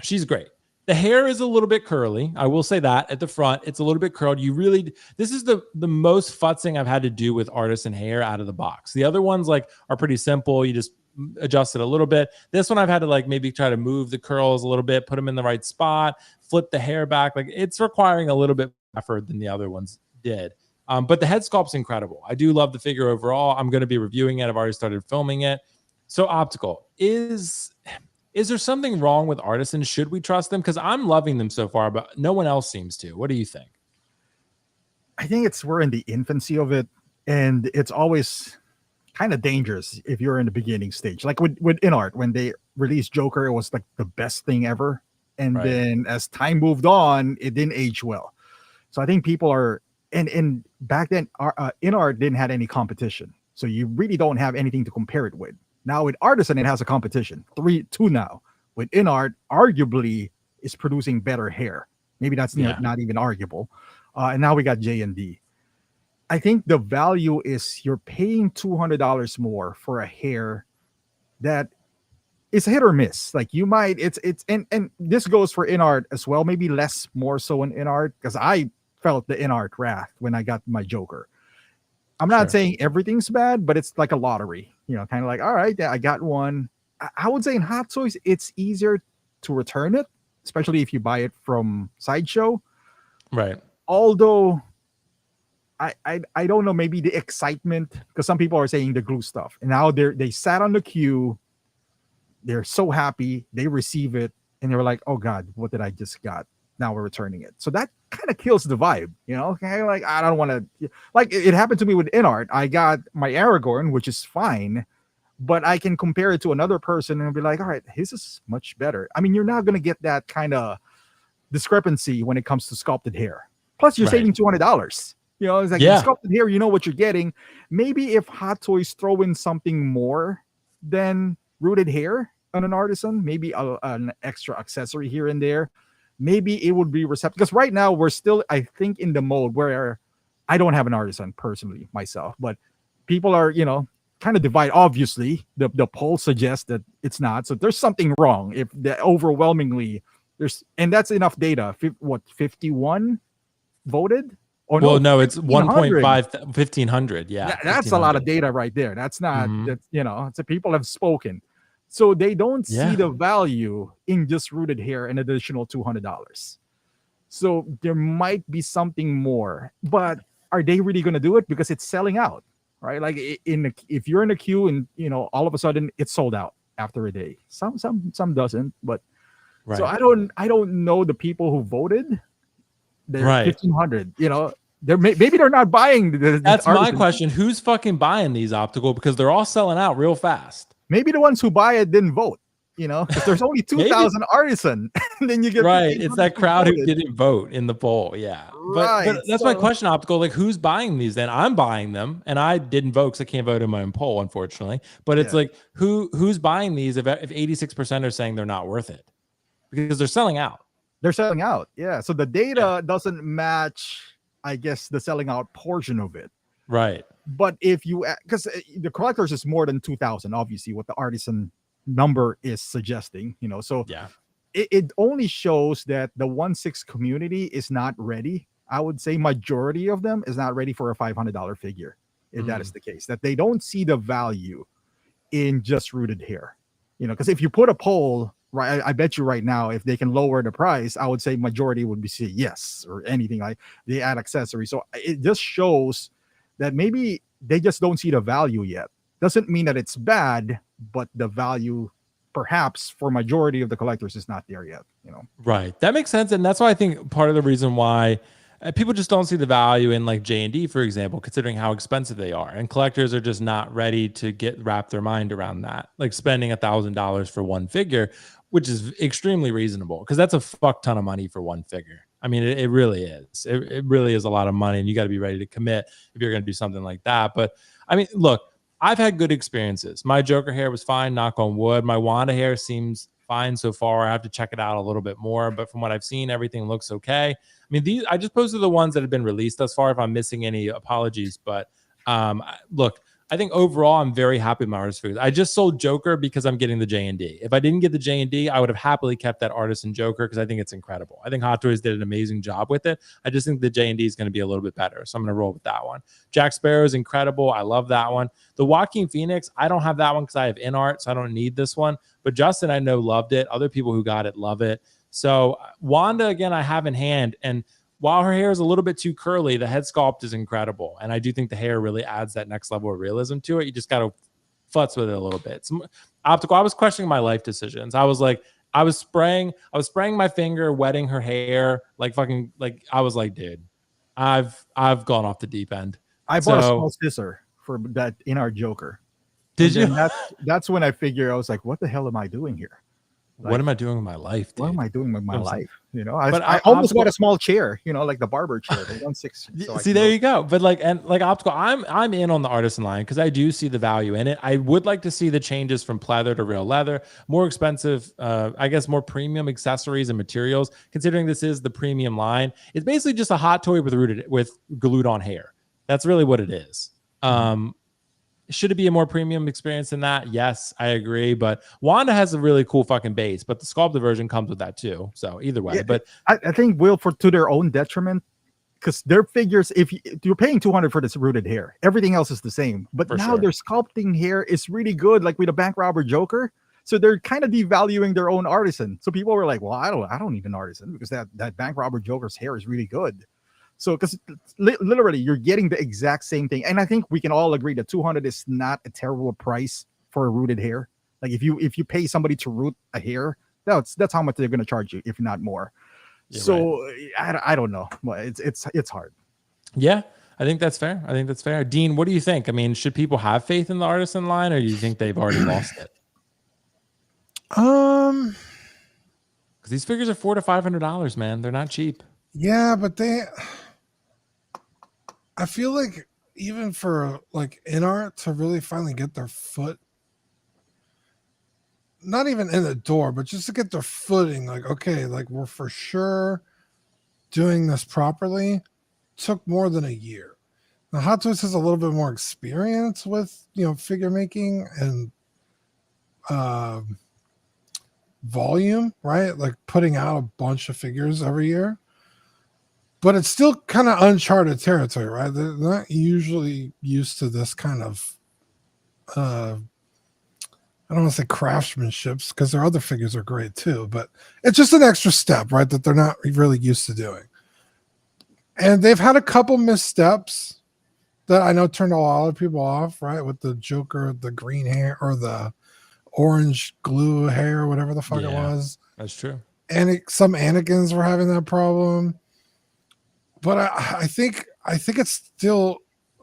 She's great. The hair is a little bit curly. I will say that at the front, it's a little bit curled. This is the most futzing I've had to do with artisan hair out of the box. The other ones like are pretty simple. You just adjust it a little bit. This one I've had to like maybe try to move the curls a little bit, put them in the right spot, flip the hair back. Like it's requiring a little bit more effort than the other ones did. But the head sculpt's incredible. I do love the figure overall. I'm going to be reviewing it. I've already started filming it. So optical is there something wrong with artisans? Should we trust them? Because I'm loving them so far, but no one else seems to. What do you think? I think we're in the infancy of it, and it's always kind of dangerous if you're in the beginning stage. Like with InArt, when they released Joker, it was like the best thing ever. And then as time moved on, it didn't age well. So I think people are, and back then, InArt didn't have any competition. So you really don't have anything to compare it with. Now with Artisan, it has a competition. 2 now. With InArt, arguably is producing better hair. Maybe that's not even arguable. And now we got JND. I think the value is you're paying $200 more for a hair that is hit or miss. Like you might, and this goes for InArt as well. Maybe less more so in InArt, because I felt the InArt wrath when I got my Joker. I'm not saying everything's bad, but it's like a lottery, kind of like, all right, I got one. I would say in Hot Toys, it's easier to return it, especially if you buy it from Sideshow. Right. Although I don't know, maybe the excitement, because some people are saying the glue stuff, and now they sat on the queue. They're so happy they receive it, and they were like, oh God, what did I just got? Now we're returning it. So that kind of kills the vibe, kind of like, I don't want to, like it happened to me with InArt. I got my Aragorn, which is fine, but I can compare it to another person and be like, all right, his is much better. I mean, you're not going to get that kind of discrepancy when it comes to sculpted hair. Plus you're saving $200. It's like sculpted hair, you know what you're getting. Maybe if Hot Toys throw in something more than rooted hair on an artisan, maybe an extra accessory here and there, maybe it would be receptive. Because right now we're still, I think, in the mode where I don't have an artisan personally myself, but people are, kind of divided. Obviously, the poll suggests that it's not. So there's something wrong if the overwhelmingly and that's enough data. 51 voted? Or no, it's 1.5, 1,500. Yeah, that's a lot of data right there. That's not, so people have spoken. So they don't see the value in just rooted hair, an additional $200. So there might be something more, but are they really going to do it? Because it's selling out, right? Like if you're in a queue and all of a sudden it's sold out after a day. Some doesn't, but so I don't know the people who voted. They're 1,500. Maybe they're not buying. That's my question. Who's fucking buying these optical? Because they're all selling out real fast. Maybe the ones who buy it didn't vote, because there's only 2,000 artisan. And then you get it's that crowd who didn't vote in the poll. Yeah, but that's my question, optical. Like, who's buying these? Then I'm buying them, and I didn't vote because I can't vote in my own poll, unfortunately. But it's like, who's buying these? If 86% are saying they're not worth it because they're selling out. They're selling out. Yeah. So the data doesn't match, I guess, the selling out portion of it. Right. But if because the collectors is more than 2,000, obviously, what the artisan number is suggesting, so it only shows that the 1/6 community is not ready. I would say majority of them is not ready for a $500 figure. If that is the case, that they don't see the value in just rooted hair, because if you put a poll, right, I bet you right now, if they can lower the price, I would say majority would be say yes, or anything like they add accessories. So it just shows that maybe they just don't see the value yet. Doesn't mean that it's bad, but the value perhaps for majority of the collectors is not there yet. Right. That makes sense. And that's why I think part of the reason why people just don't see the value in like JND, for example, considering how expensive they are. And collectors are just not ready to wrap their mind around that. Like spending $1,000 for one figure, which is extremely reasonable because that's a fuck ton of money for one figure. I mean, it really is. It really is a lot of money, and you got to be ready to commit if you're going to do something like that. But I mean, look, I've had good experiences. My Joker hair was fine, knock on wood. My Wanda hair seems fine so far. I have to check it out a little bit more, but from what I've seen, everything looks okay. I mean, I just posted the ones that have been released thus far. If I'm missing any, apologies, but Look, I think overall I'm very happy with my artist figures. I just sold Joker because I'm getting the JND. If I didn't get the JND, I would have happily kept that Artisan Joker because I think it's incredible. I think Hot Toys did an amazing job with it. I just think the JND is going to be a little bit better, so I'm going to roll with that one. Jack Sparrow is incredible. I love that one. The Joaquin Phoenix, I don't have that one because I have InArt's, so I don't need this one. But Justin, I know, loved it. Other people who got it love it. So Wanda, again, I have in hand, and while her hair is a little bit too curly, the head sculpt is incredible. And I do think the hair really adds that next level of realism to it. You just got to futz with it a little bit. Optical, I was questioning my life decisions. I was spraying my finger, wetting her hair, like fucking, like, I was like, dude, I've gone off the deep end. I bought a small scissor for that InArt's Joker. Did you? That's when I figured, I was like, what the hell am I doing here? Like, what am I doing with my life, dude? What am I doing with my life? You know, I almost got a small chair, you know, like the barber chair, the 1/6. So see, there you go. But like Optical, I'm in on the Artisan line because I do see the value in it. I would like to see the changes from pleather to real leather, more expensive, I guess more premium accessories and materials. Considering this is the premium line, it's basically just a hot toy with glued on hair. That's really what it is. Should it be a more premium experience than that? Yes, I agree. But Wanda has a really cool fucking base, but the sculpted version comes with that too. So either way, yeah, but I think to their own detriment, because their figures, if you're paying $200 for this rooted hair, everything else is the same. But now their sculpting hair is really good, like with a bank robber Joker. So they're kind of devaluing their own artisan. So people were like, well, I don't need an artisan because that bank robber Joker's hair is really good. So, because literally you're getting the exact same thing, and I think we can all agree that $200 is not a terrible price for a rooted hair. Like if you pay somebody to root a hair, that's how much they're going to charge you, if not more. Yeah, so right. I don't know, it's hard. Yeah, I think that's fair. Dean, what do you think? I mean, should people have faith in the Artisan line, or do you think they've already lost it? Because these figures are $400 to $500, man. They're not cheap. Yeah, but I feel like even for like InArt to really finally get their foot, not even in the door, but just to get their footing, like, okay, like we're for sure doing this properly, took more than a year. Now Hot Toys has a little bit more experience with, figure making and volume, right? Like putting out a bunch of figures every year. But it's still kind of uncharted territory, right? They're not usually used to this kind of, I don't want to say craftsmanship, because their other figures are great too, but it's just an extra step, right? That they're not really used to doing. And they've had a couple missteps that I know turned a lot of people off, right? With the Joker, the green hair, or the orange glue hair, whatever the fuck it was. That's true. And some Anakins were having that problem. But I think it's still,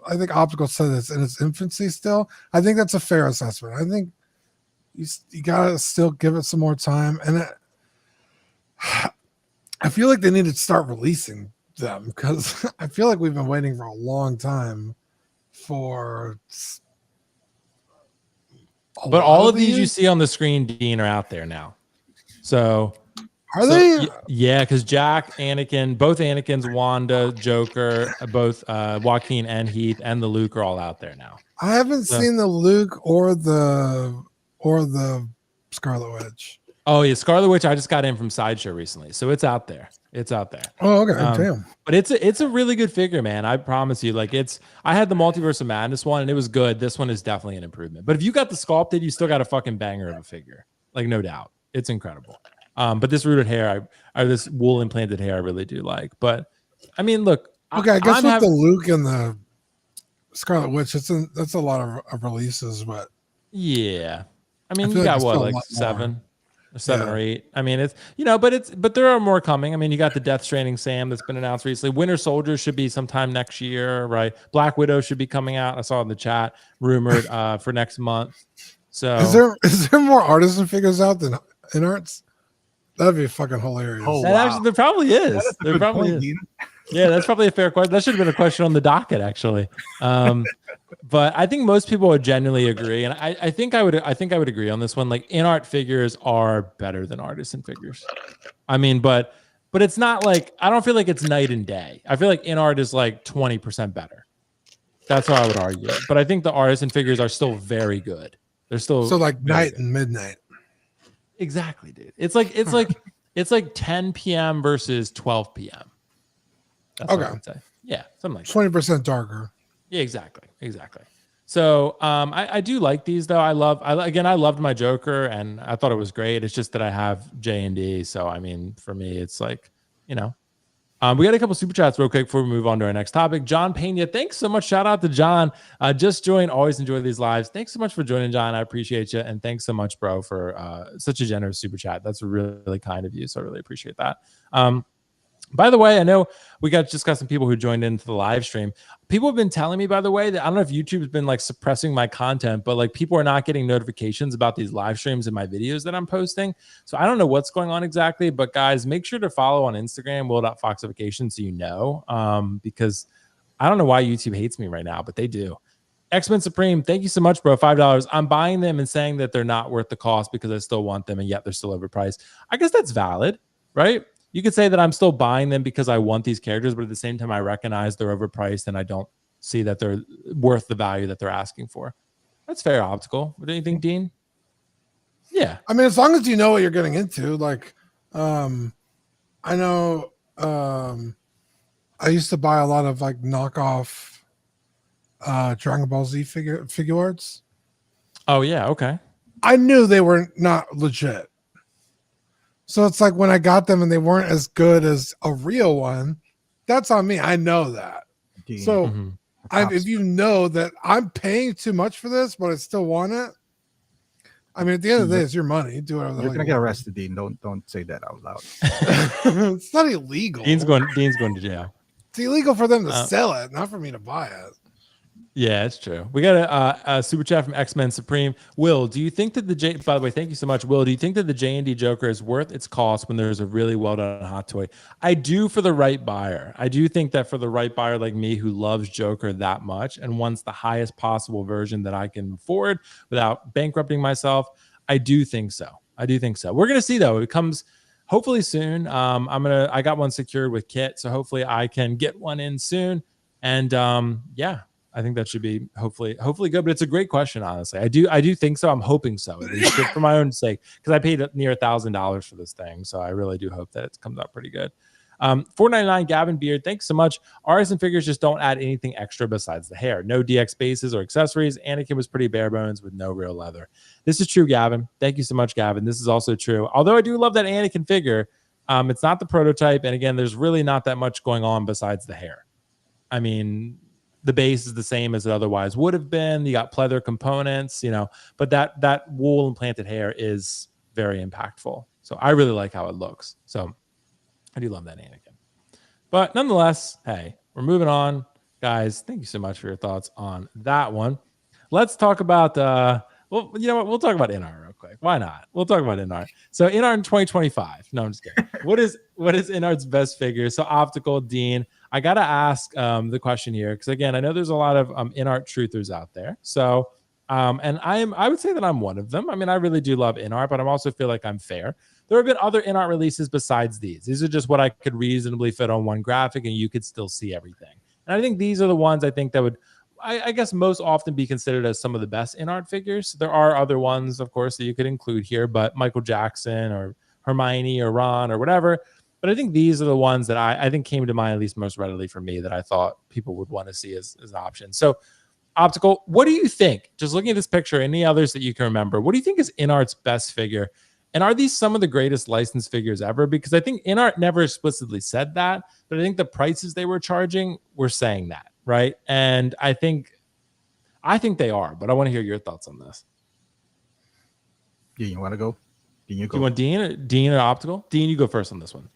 I think Optical said it's in its infancy still. I think that's a fair assessment. I think you gotta still give it some more time. And I feel like they need to start releasing them, because I feel like we've been waiting for a long time for. But all of these you see on the screen, Dean, are out there now. So. Are they? Yeah, because Jack, Anakin, both Anakins, Wanda, Joker, both Joaquin and Heath, and the Luke are all out there now. I haven't seen the Luke or the Scarlet Witch. Oh yeah, Scarlet Witch. I just got in from Sideshow recently, so it's out there. Oh, okay, damn. But it's a really good figure, man. I promise you. Like I had the Multiverse of Madness one, and it was good. This one is definitely an improvement. But if you got the sculpted, you still got a fucking banger of a figure. Like no doubt, it's incredible. But this rooted hair, this wool implanted hair, I really do like. But I mean, look. Okay, I guess with the Luke and the Scarlet Witch, that's a lot of releases, but yeah, I mean, you got what, like seven or eight. I mean, it's but there are more coming. I mean, you got the Death Stranding Sam that's been announced recently. Winter Soldier should be sometime next year, right? Black Widow should be coming out. I saw in the chat rumored for next month. So is there more artisan figures out than InArt's? That'd be fucking hilarious. Oh, actually, there probably is. There probably is. Yeah, that's probably a fair question. That should have been a question on the docket, actually. But I think most people would genuinely agree, and I think I would agree on this one. Like InArt figures are better than artisan figures. I mean, but it's not like, I don't feel like it's night and day. I feel like InArt is like 20% better. That's how I would argue. But I think the artisan figures are still very good. They're still So like very night good. and midnight. Exactly, dude. It's like 10 p.m. versus 12 p.m. That's what I would say. Yeah, something like that. 20% darker. Yeah, exactly. So I do like these though. I loved my Joker and I thought it was great. It's just that I have JND. So I mean, for me, it's like, we got a couple super chats real quick before we move on to our next topic. John Pena, thanks so much. Shout out to John. Just joined. Always enjoy these lives. Thanks so much for joining, John. I appreciate you. And thanks so much, bro, for such a generous super chat. That's really, really kind of you. So I really appreciate that. By the way, I know we just got some people who joined into the live stream. People have been telling me, by the way, that I don't know if YouTube's been like suppressing my content, but like people are not getting notifications about these live streams and my videos that I'm posting. So I don't know what's going on exactly, but guys, make sure to follow on Instagram, will.foxification, so you know, because I don't know why YouTube hates me right now, but they do. X-Men Supreme, thank you so much, bro. $5. I'm buying them and saying that they're not worth the cost because I still want them, and yet they're still overpriced. I guess that's valid, right? You could say that I'm still buying them because I want these characters, but at the same time, I recognize they're overpriced and I don't see that they're worth the value that they're asking for. That's fair, Optical. What do you think, Dean? Yeah. I mean, as long as you know what you're getting into, like, I know I used to buy a lot of like knockoff Dragon Ball Z figure arts. Oh, yeah. Okay. I knew they were not legit. So it's like when I got them and they weren't as good as a real one, that's on me. I know that. Dean. So Mm-hmm. if you know that I'm paying too much for this, but I still want it, I mean, at the end of the day, it's your money. Do whatever the You're hell gonna you get want. arrested, Dean. Don't say that out loud. It's not illegal. Dean's going to jail. It's illegal for them to sell it, not for me to buy it. Yeah, it's true. We got a super chat from X-Men Supreme. Will, do you think that by the way, thank you so much, Will, do you think that the JND Joker is worth its cost when there's a really well-done hot toy? I do, for the right buyer. I do think that for the right buyer like me who loves Joker that much and wants the highest possible version that I can afford without bankrupting myself, I do think so. We're going to see, though. It comes hopefully soon. I got one secured with Kit, so hopefully I can get one in soon. And yeah, I think that should be hopefully good. But it's a great question, honestly. I do think so. I'm hoping so, at least for my own sake, because I paid near $1,000 for this thing. So I really do hope that it comes out pretty good. $4.99 Gavin Beard, thanks so much. Artisan figures just don't add anything extra besides the hair. No DX bases or accessories. Anakin was pretty bare bones with no real leather. This is true, Gavin. Thank you so much, Gavin. This is also true. Although I do love that Anakin figure, it's not the prototype. And again, there's really not that much going on besides the hair. I mean, the base is the same as it otherwise would have been. You got pleather components, but that wool implanted hair is very impactful. So I really like how it looks. So I do love that Anakin. But nonetheless, hey, we're moving on. Guys, thank you so much for your thoughts on that one. Let's talk about, well, you know what? We'll talk about InArt real quick. Why not? We'll talk about InArt. So InArt in 2025. No, I'm just kidding. What is InArt's best figure? So Optical, Dean, I got to ask the question here, because again, I know there's a lot of InArt truthers out there. So, and I would say that I'm one of them. I mean, I really do love InArt, but I also feel like I'm fair. There have been other InArt releases besides these. These are just what I could reasonably fit on one graphic and you could still see everything. And I think these are the ones I think that would, I guess, most often be considered as some of the best InArt figures. There are other ones, of course, that you could include here, but Michael Jackson or Hermione or Ron or whatever. But I think these are the ones that I think came to mind at least most readily for me that I thought people would want to see as an option. So Optical, what do you think? Just looking at this picture, any others that you can remember, what do you think is InArt's best figure? And are these some of the greatest licensed figures ever? Because I think InArt never explicitly said that, but I think the prices they were charging were saying that, right? And I think they are, but I want to hear your thoughts on this. Dean, you want to go? Dean, you go. You want Dean or Optical? Dean, you go first on this one.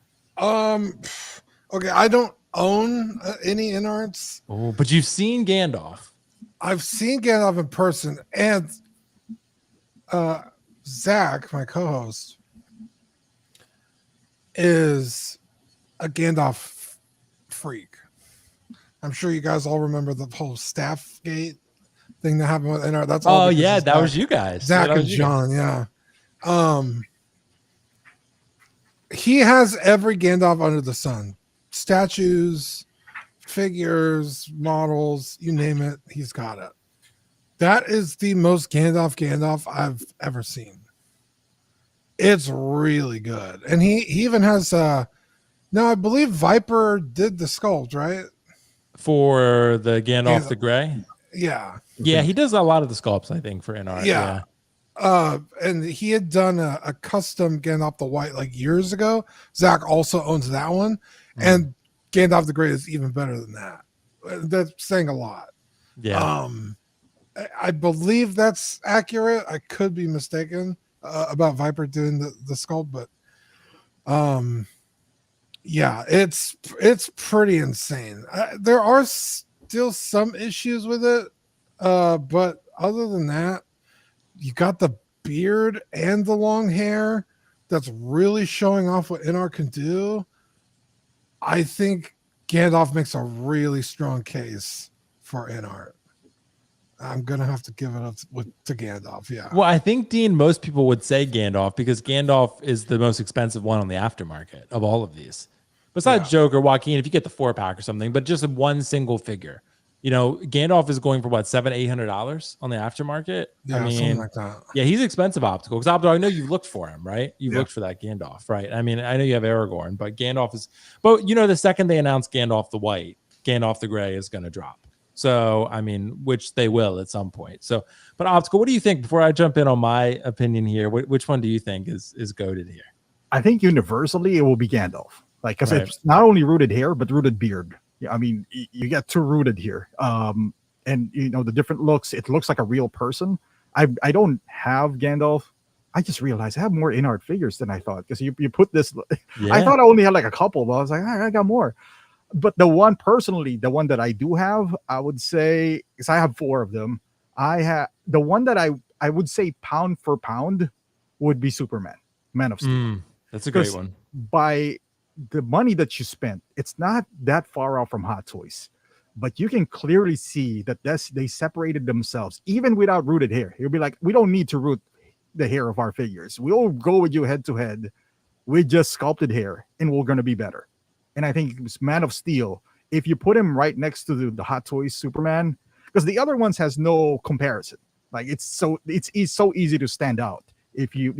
Okay, I don't own any InArts. Oh, but you've seen Gandalf. I've seen Gandalf in person, and Zach, my co-host, is a Gandalf freak. I'm sure you guys all remember the whole staff gate thing that happened with InArt. That's all. Oh yeah, that was you guys. Zach and John, yeah. He has every Gandalf under the sun. Statues, figures, models, you name it, he's got it. That is the most Gandalf I've ever seen. It's really good. And he even has now I believe Viper did the sculpt, right? For the Gandalf the Grey. Yeah. Yeah, he does a lot of the sculpts, I think, for InArt. Yeah. And he had done a custom Gandalf the White like years ago. Zach also owns that one. And Gandalf the Grey is even better than that. That's saying a lot. Yeah. I believe that's accurate. I could be mistaken about Viper doing the sculpt, but yeah, it's pretty insane. There are still some issues with it, but other than that, you got the beard and the long hair that's really showing off what InArt can do. I think Gandalf makes a really strong case for InArt. I'm gonna have to give it up to Gandalf. Yeah. Well, I think, Dean, most people would say Gandalf because Gandalf is the most expensive one on the aftermarket of all of these. Besides Joker, Joaquin, if you get the 4-pack or something, but just one single figure. You know, Gandalf is going for what, $700-800 on the aftermarket. Yeah, I mean, something like that. Yeah, he's expensive optical. Because Optical, I know you've looked for him, right? You've looked for that Gandalf, right? I mean, I know you have Aragorn, but Gandalf is. But you know, the second they announce Gandalf the White, Gandalf the Grey is going to drop. So, I mean, which they will at some point. So, but Optical, what do you think? Before I jump in on my opinion here, which one do you think is goated here? I think universally it will be Gandalf. Like, because it's not only rooted hair, but rooted beard. Yeah, I mean, you get two rooted here. And, you know, the different looks, it looks like a real person. I don't have Gandalf. I just realized I have more InArt figures than I thought. Because you put this, I thought I only had like a couple, but I was like, I got more. But the one that I do have, I would say, because I have 4 of them, I have the one that I would say pound for pound would be Superman, Man of Steel. That's a great one. By the money that you spent, it's not that far off from Hot Toys, but you can clearly see that they separated themselves even without rooted hair. You'll be like, we don't need to root the hair of our figures. We'll go with you head to head with just sculpted hair, and we're going to be better. And I think it's Man of Steel. If you put him right next to the Hot Toys Superman, because the other ones has no comparison. Like it's so easy to stand out. If you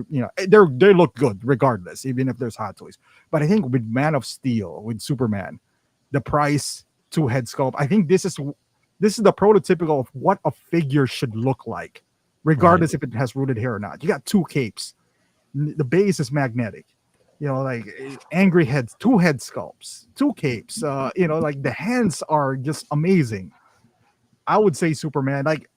know, they look good regardless, even if there's Hot Toys. But I think with Man of Steel, with Superman, the price, 2 head sculpt, I think this is the prototypical of what a figure should look like, regardless if it has rooted hair or not. You got 2 capes. The base is magnetic. You know, like angry heads, 2 head sculpts, 2 capes. You know, like the hands are just amazing. I would say Superman, like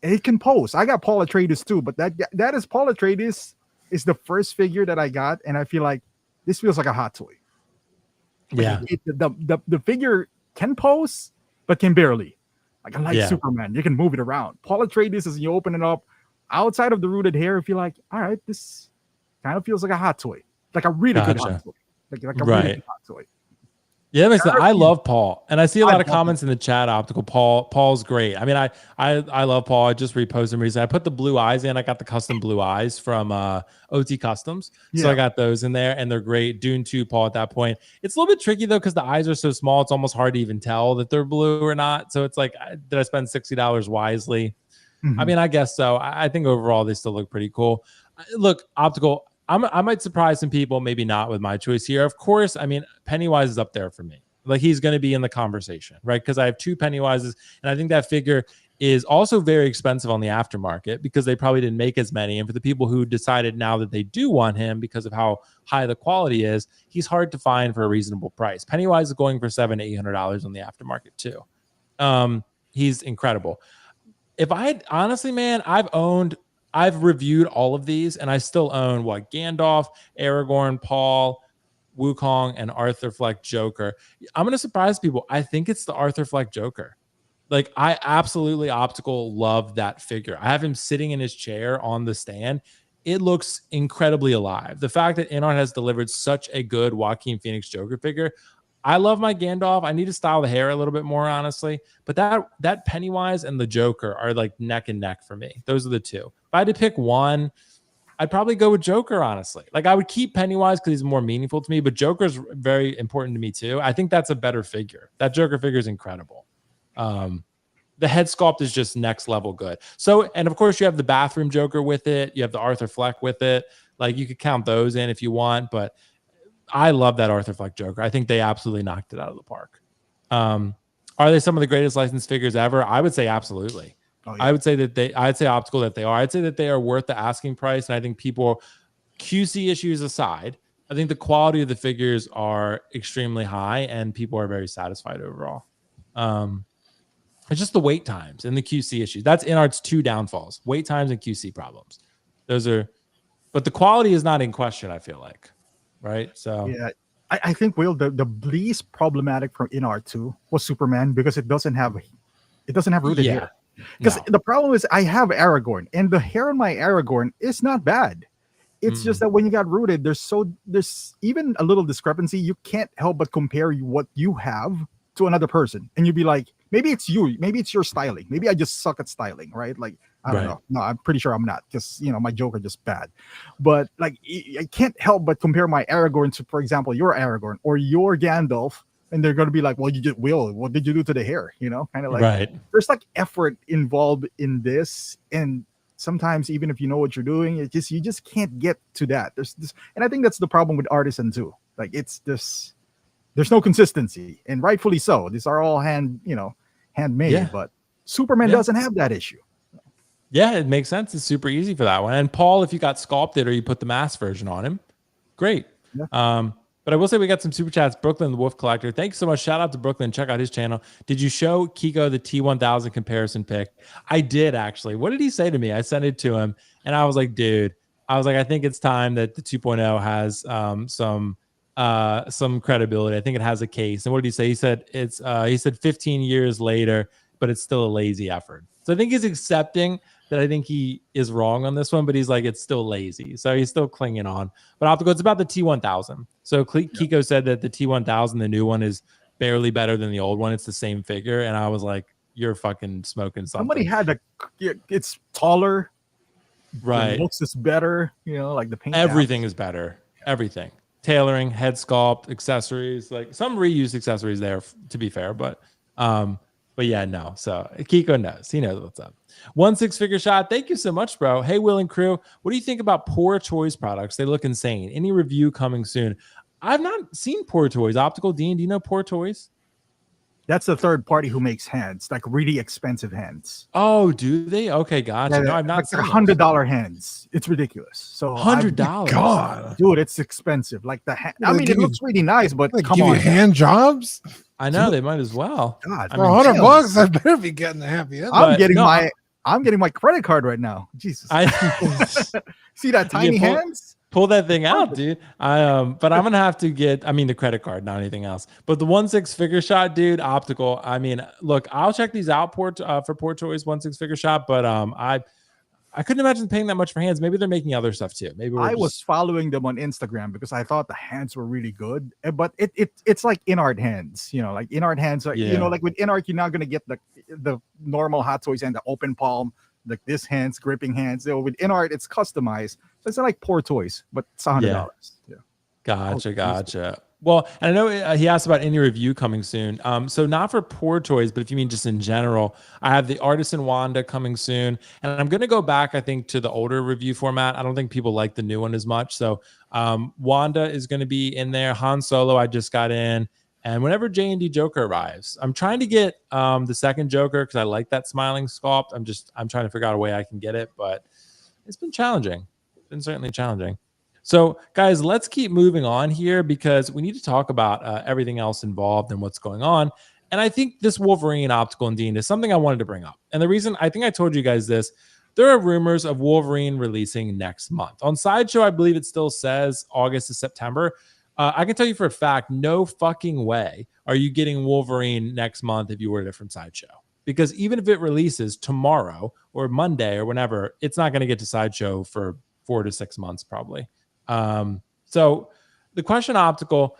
it can pose. I got Paul Atreides too, but that is Paul Atreides is the first figure that I got, and I feel like this feels like a Hot Toy. Yeah, the figure can pose, but can barely. Like I like Superman, you can move it around. Paul Atreides, as you open it up, outside of the rooted hair, if you're like, all right, this kind of feels like a Hot Toy. Like a really good Hot Toy. Like a really good Hot Toy. Yeah, that makes sense. I love Paul, and I see a lot of comments in the chat. Optical Paul's great. I mean, I love Paul. I just reposted him recently. I put the blue eyes in. I got the custom blue eyes from OT Customs, so I got those in there, and they're great. Dune 2 Paul at that point. It's a little bit tricky though because the eyes are so small. It's almost hard to even tell that they're blue or not. So it's like, did I spend $60 wisely? I mean, I guess so. I think overall they still look pretty cool. Look, Optical. I might surprise some people, maybe not with my choice here. Of course, I mean, Pennywise is up there for me. Like he's going to be in the conversation, right? Because I have 2 Pennywises, and I think that figure is also very expensive on the aftermarket because they probably didn't make as many. And for the people who decided now that they do want him because of how high the quality is, he's hard to find for a reasonable price. Pennywise is going for $700-800 on the aftermarket too. He's incredible. If I had, honestly, man, I've reviewed all of these, and I still own Gandalf, Aragorn, Paul, Wukong, and Arthur Fleck Joker. I'm going to surprise people. I think it's the Arthur Fleck Joker. Like, I absolutely Optical love that figure. I have him sitting in his chair on the stand. It looks incredibly alive. The fact that InArt has delivered such a good Joaquin Phoenix Joker figure. I love my Gandalf. I need to style the hair a little bit more, honestly. But that Pennywise and the Joker are like neck and neck for me. Those are the 2. If I had to pick one, I'd probably go with Joker, honestly. Like, I would keep Pennywise because he's more meaningful to me, but Joker's very important to me too. I think that's a better figure. That Joker figure is incredible. The head sculpt is just next level good. So, and of course you have the bathroom Joker with it. You have the Arthur Fleck with it. Like, you could count those in if you want, but I love that Arthur Fleck Joker. I think they absolutely knocked it out of the park. Are they some of the greatest licensed figures ever? I would say absolutely. Oh, yeah. I'd say optical that they are. I'd say that they are worth the asking price. And I think people, QC issues aside, I think the quality of the figures are extremely high and people are very satisfied overall. It's just the wait times and the QC issues. That's InArt's 2 downfalls: wait times and QC problems. Those are, but the quality is not in question, I feel like. Right. So yeah, I think, Will, the least problematic from InArt 2 was Superman, because it doesn't have rooted hair. Because the problem is I have Aragorn, and the hair on my Aragorn is not bad. It's just that when you got rooted, there's even a little discrepancy. You can't help but compare what you have to another person, and you'd be like, maybe it's you, maybe it's your styling, maybe I just suck at styling, right? Like, I don't know. No, I'm pretty sure I'm not, because my Joker just bad. But like, I can't help but compare my Aragorn to, for example, your Aragorn or your Gandalf, and they're going to be like, well, what did you do to the hair? Kind of like, there's like effort involved in this, and sometimes even if you know what you're doing, you just can't get to that. There's this, and I think that's the problem with Artisan too. Like, it's this, there's no consistency, and rightfully so. These are all handmade, but Superman doesn't have that issue. Yeah, it makes sense. It's super easy for that one. And Paul, if you got sculpted or you put the mass version on him, great. Yeah. But I will say we got some super chats. Brooklyn, the Wolf Collector. Thank you so much. Shout out to Brooklyn. Check out his channel. Did you show Kiko the T1000 comparison pic? I did, actually. What did he say to me? I sent it to him, and I was like, dude, I think it's time that the 2.0 has some credibility. I think it has a case. And what did he say? He said 15 years later, but it's still a lazy effort. So I think he's accepting that I think he is wrong on this one, but he's like, it's still lazy. So he's still clinging on. But optical, it's about the T1000. So Kiko said that the T1000, the new one, is barely better than the old one. It's the same figure. And I was like, you're fucking smoking something. Somebody had it's taller. Right. It looks is better. Like the paint. Everything is better. Everything. Tailoring, head sculpt, accessories, like some reused accessories there, to be fair. But yeah, no. So Kiko knows. He knows what's up. 1/6 figure shot. Thank you so much, bro. Hey, Will and crew. What do you think about Poor Toys products? They look insane. Any review coming soon? I've not seen Poor Toys. Optical Dean, do you know Poor Toys? That's the third party who makes hands, like really expensive hands. Oh, do they? Okay, gotcha. No, I've not seen $100 hands. It's ridiculous. So $100. God, dude, it's expensive. Like the hand. I mean, it looks really nice, but come on, hand jobs. I know they might as well. God, for $100, I better be getting the happy end. I'm getting my credit card right now. Jesus, see that tiny hands? Pull that thing out, dude. But I'm gonna have to get, the credit card, not anything else. But the 1/6 figure shot, dude, optical. Look, I'll check these out for Poor Toys 1/6 figure shot, but I couldn't imagine paying that much for hands. Maybe they're making other stuff too. Maybe I was following them on Instagram because I thought the hands were really good. But it's like InArt hands, like InArt hands. Like with InArt, you're not gonna get the normal Hot Toys and the open palm, like this hands, gripping hands. With InArt, it's customized. So it's not like Poor Toys, but it's $100. Yeah. Gotcha. Well, and I know he asked about any review coming soon. So not for Poor Toys, but if you mean just in general, I have the Artisan Wanda coming soon. And I'm going to go back, I think, to the older review format. I don't think people like the new one as much. So Wanda is going to be in there. Han Solo, I just got in. And whenever JND Joker arrives, I'm trying to get the second Joker because I like that smiling sculpt. I'm trying to figure out a way I can get it, but it's been challenging. It's been certainly challenging. So guys, let's keep moving on here because we need to talk about everything else involved and what's going on. And I think this Wolverine optical and Dean is something I wanted to bring up. And the reason, I think I told you guys this, there are rumors of Wolverine releasing next month. On Sideshow, I believe it still says August to September. I can tell you for a fact, no fucking way are you getting Wolverine next month if you order it from Sideshow. Because even if it releases tomorrow or Monday or whenever, it's not going to get to Sideshow for 4 to 6 months probably. So the question optical,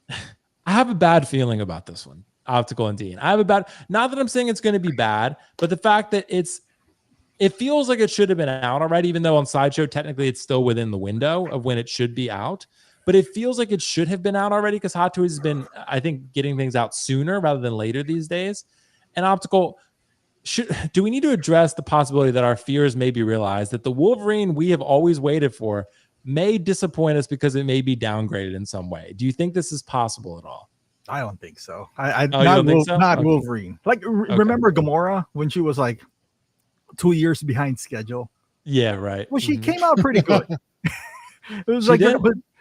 I have a bad feeling about this one, optical and Dean. I have a bad, not that I'm saying it's going to be bad, but the fact that it's It feels like it should have been out already, even though on Sideshow, technically it's still within the window of when it should be out. But it feels like it should have been out already because Hot Toys has been, I think, getting things out sooner rather than later these days. And Optical, do we need to address the possibility that our fears may be realized, that the Wolverine we have always waited for may disappoint us because it may be downgraded in some way? Do you think this is possible at all? I don't think so. I you don't think so? not Okay. Wolverine. Like, remember Gamora when she was like 2 years behind schedule? Yeah, right. Well, she came out pretty good. It was She like did?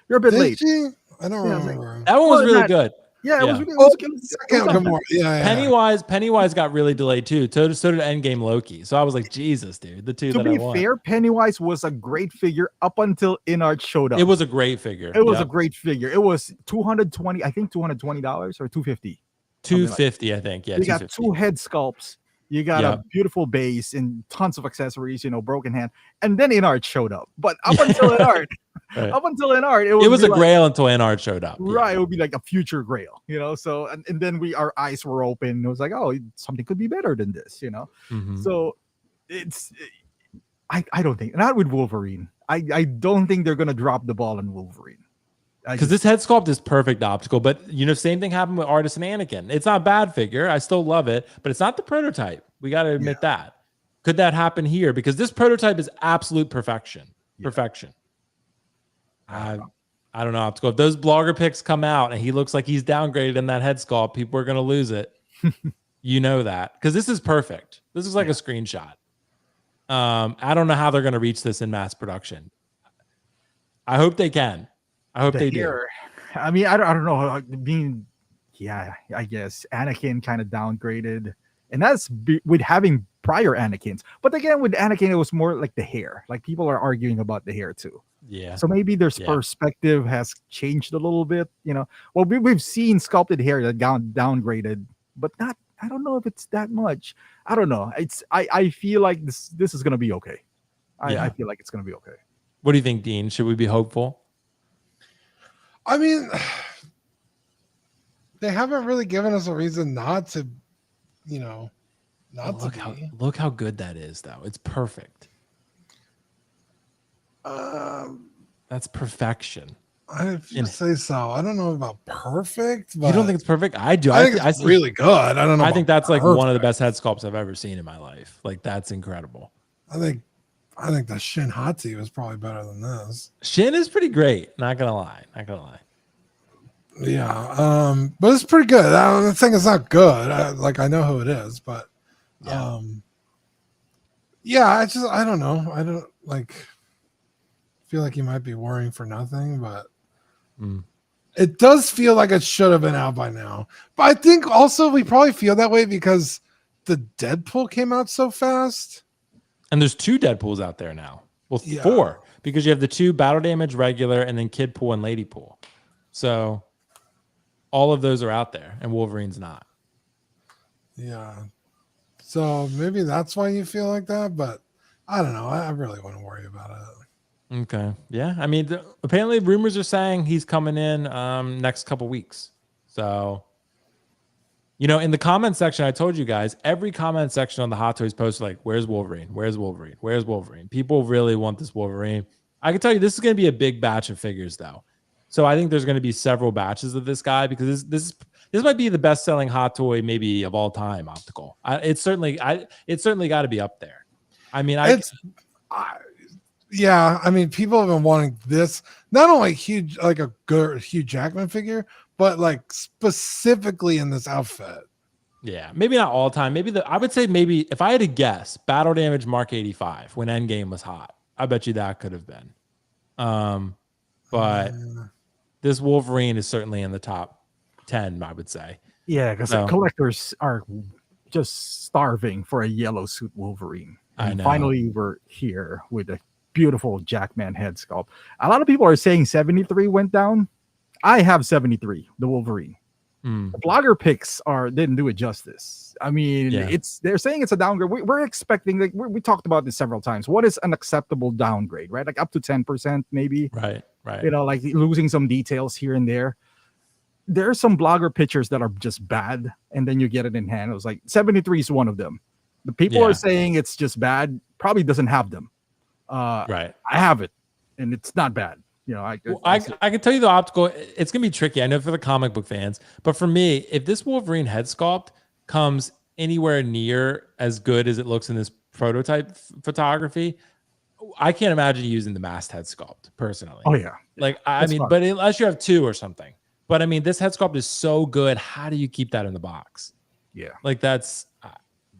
you're a bit Did late. she? I don't Yeah, remember. That one was Well, really not- good. Yeah, it Yeah. was. It was, it was Second not Gamora. Yeah. Pennywise got really delayed too. So did Endgame Loki. So I was like, Jesus, dude, the two To that I be want. fair, Pennywise was a great figure up until InArt's showed up. It was a great figure. It was Yep. a great figure. It was $220, I think $220 or $250. $250, I think. Yeah, You got $250. 2 head sculpts. You got Yep. a beautiful base and tons of accessories, broken hand. And then InArt showed up. But up until InArt, Right. it was be a like, grail until InArt showed up. Yeah. right. It would be like a future grail, So, and then our eyes were open. It was like, oh, something could be better than this, Mhm. So I don't think, not with Wolverine. I don't think they're going to drop the ball on Wolverine. Because this head sculpt is perfect Optical, but same thing happened with Artisan Anakin. It's not a bad figure. I still love it, but it's not the prototype. We got to admit that. Could that happen here? Because this prototype is absolute perfection. Yeah. Perfection. I don't know, Optical. If those blogger pics come out and he looks like he's downgraded in that head sculpt, people are going to lose it. You know that. Because this is perfect. This is like a screenshot. I don't know how they're going to reach this in mass production. I hope they can. I hope they do. I mean, I don't know. I guess Anakin kind of downgraded, and that's with having prior Anakins. But again, with Anakin, it was more like the hair. Like, people are arguing about the hair too. Yeah. So maybe their Yeah. perspective has changed a little bit. Well, we've seen sculpted hair that downgraded, but not. I don't know if it's that much. I don't know. I feel like this is gonna be okay. I feel like it's gonna be okay. What do you think, Dean? Should we be hopeful? I mean, they haven't really given us a reason not to, not look to be. look how good that is, though. It's perfect. That's perfection. I just say so. I don't know about perfect, but You don't think it's perfect? I do. I think it's see- really good. I don't know. I think about that's like one of the perfect. best head sculpts I've ever seen in my life. Like, that's incredible. I think the Shin Hatsi was probably better than this. Shin is pretty great. Not gonna lie. Not gonna lie. Yeah, but it's pretty good. The thing is not good. I know who it is, but Yeah. I don't know. I don't feel like you might be worrying for nothing, but it does feel like it should have been out by now. But I think also we probably feel that way because the Deadpool came out so fast. And there's 2 Deadpools out there now. Well, Yeah. 4, because you have the 2 Battle Damage regular and then Kid Pool and Lady Pool. So all of those are out there, and Wolverine's not. Yeah. So maybe that's why you feel like that, but I don't know. I really wouldn't worry about it. Okay. Yeah. I mean, apparently rumors are saying he's coming in next couple weeks. So, in the comment section, I told you guys, every comment section on the Hot Toys post, like, where's Wolverine? Where's Wolverine? Where's Wolverine? People really want this Wolverine. I can tell you this is going to be a big batch of figures, though. So I think there's going to be several batches of this guy because this might be the best selling Hot Toy maybe of all time. Optical. It's certainly got to be up there. I mean, yeah, I mean, people have been wanting this, not only huge, like a good Hugh Jackman figure, but like specifically in this outfit. Yeah, maybe not all time. I would say maybe if I had to guess, Battle Damage Mark 85 when Endgame was hot. I bet you that could have been. But this Wolverine is certainly in the top 10, I would say. Yeah, because the collectors are just starving for a yellow suit Wolverine. I And know. finally, we're here with a beautiful Jackman head sculpt. A lot of people are saying 73 went down. I have 73, the Wolverine. The blogger picks didn't do it justice. I mean, they're saying it's a downgrade. We're expecting, like we talked about this several times. What is an acceptable downgrade, right? Like up to 10%, maybe. Right. Like losing some details here and there. There are some blogger pictures that are just bad, and then you get it in hand. It was like 73 is one of them. The people are saying it's just bad. probably doesn't have them. Right. I have it, and it's not bad. You know, I can tell you the optical, it's gonna be tricky. I know for the comic book fans, but for me, if this Wolverine head sculpt comes anywhere near as good as it looks in this prototype photography, I can't imagine using the masked head sculpt personally. Oh yeah, like I That's mean, fun. but unless you have two or something. But I mean, this head sculpt is so good. How do you keep that in the box? yeah. Like that's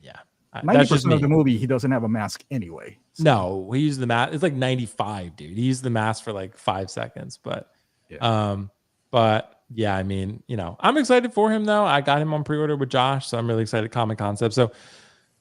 yeah. That's 90% just of me. the movie, he doesn't have a mask anyway. So, No, he used the mask. It's like 95, dude. He used the mask for like 5 seconds, but yeah, I mean, you know, I'm excited for him though. I got him on pre-order with Josh, so I'm really excited. Comic Concepts. So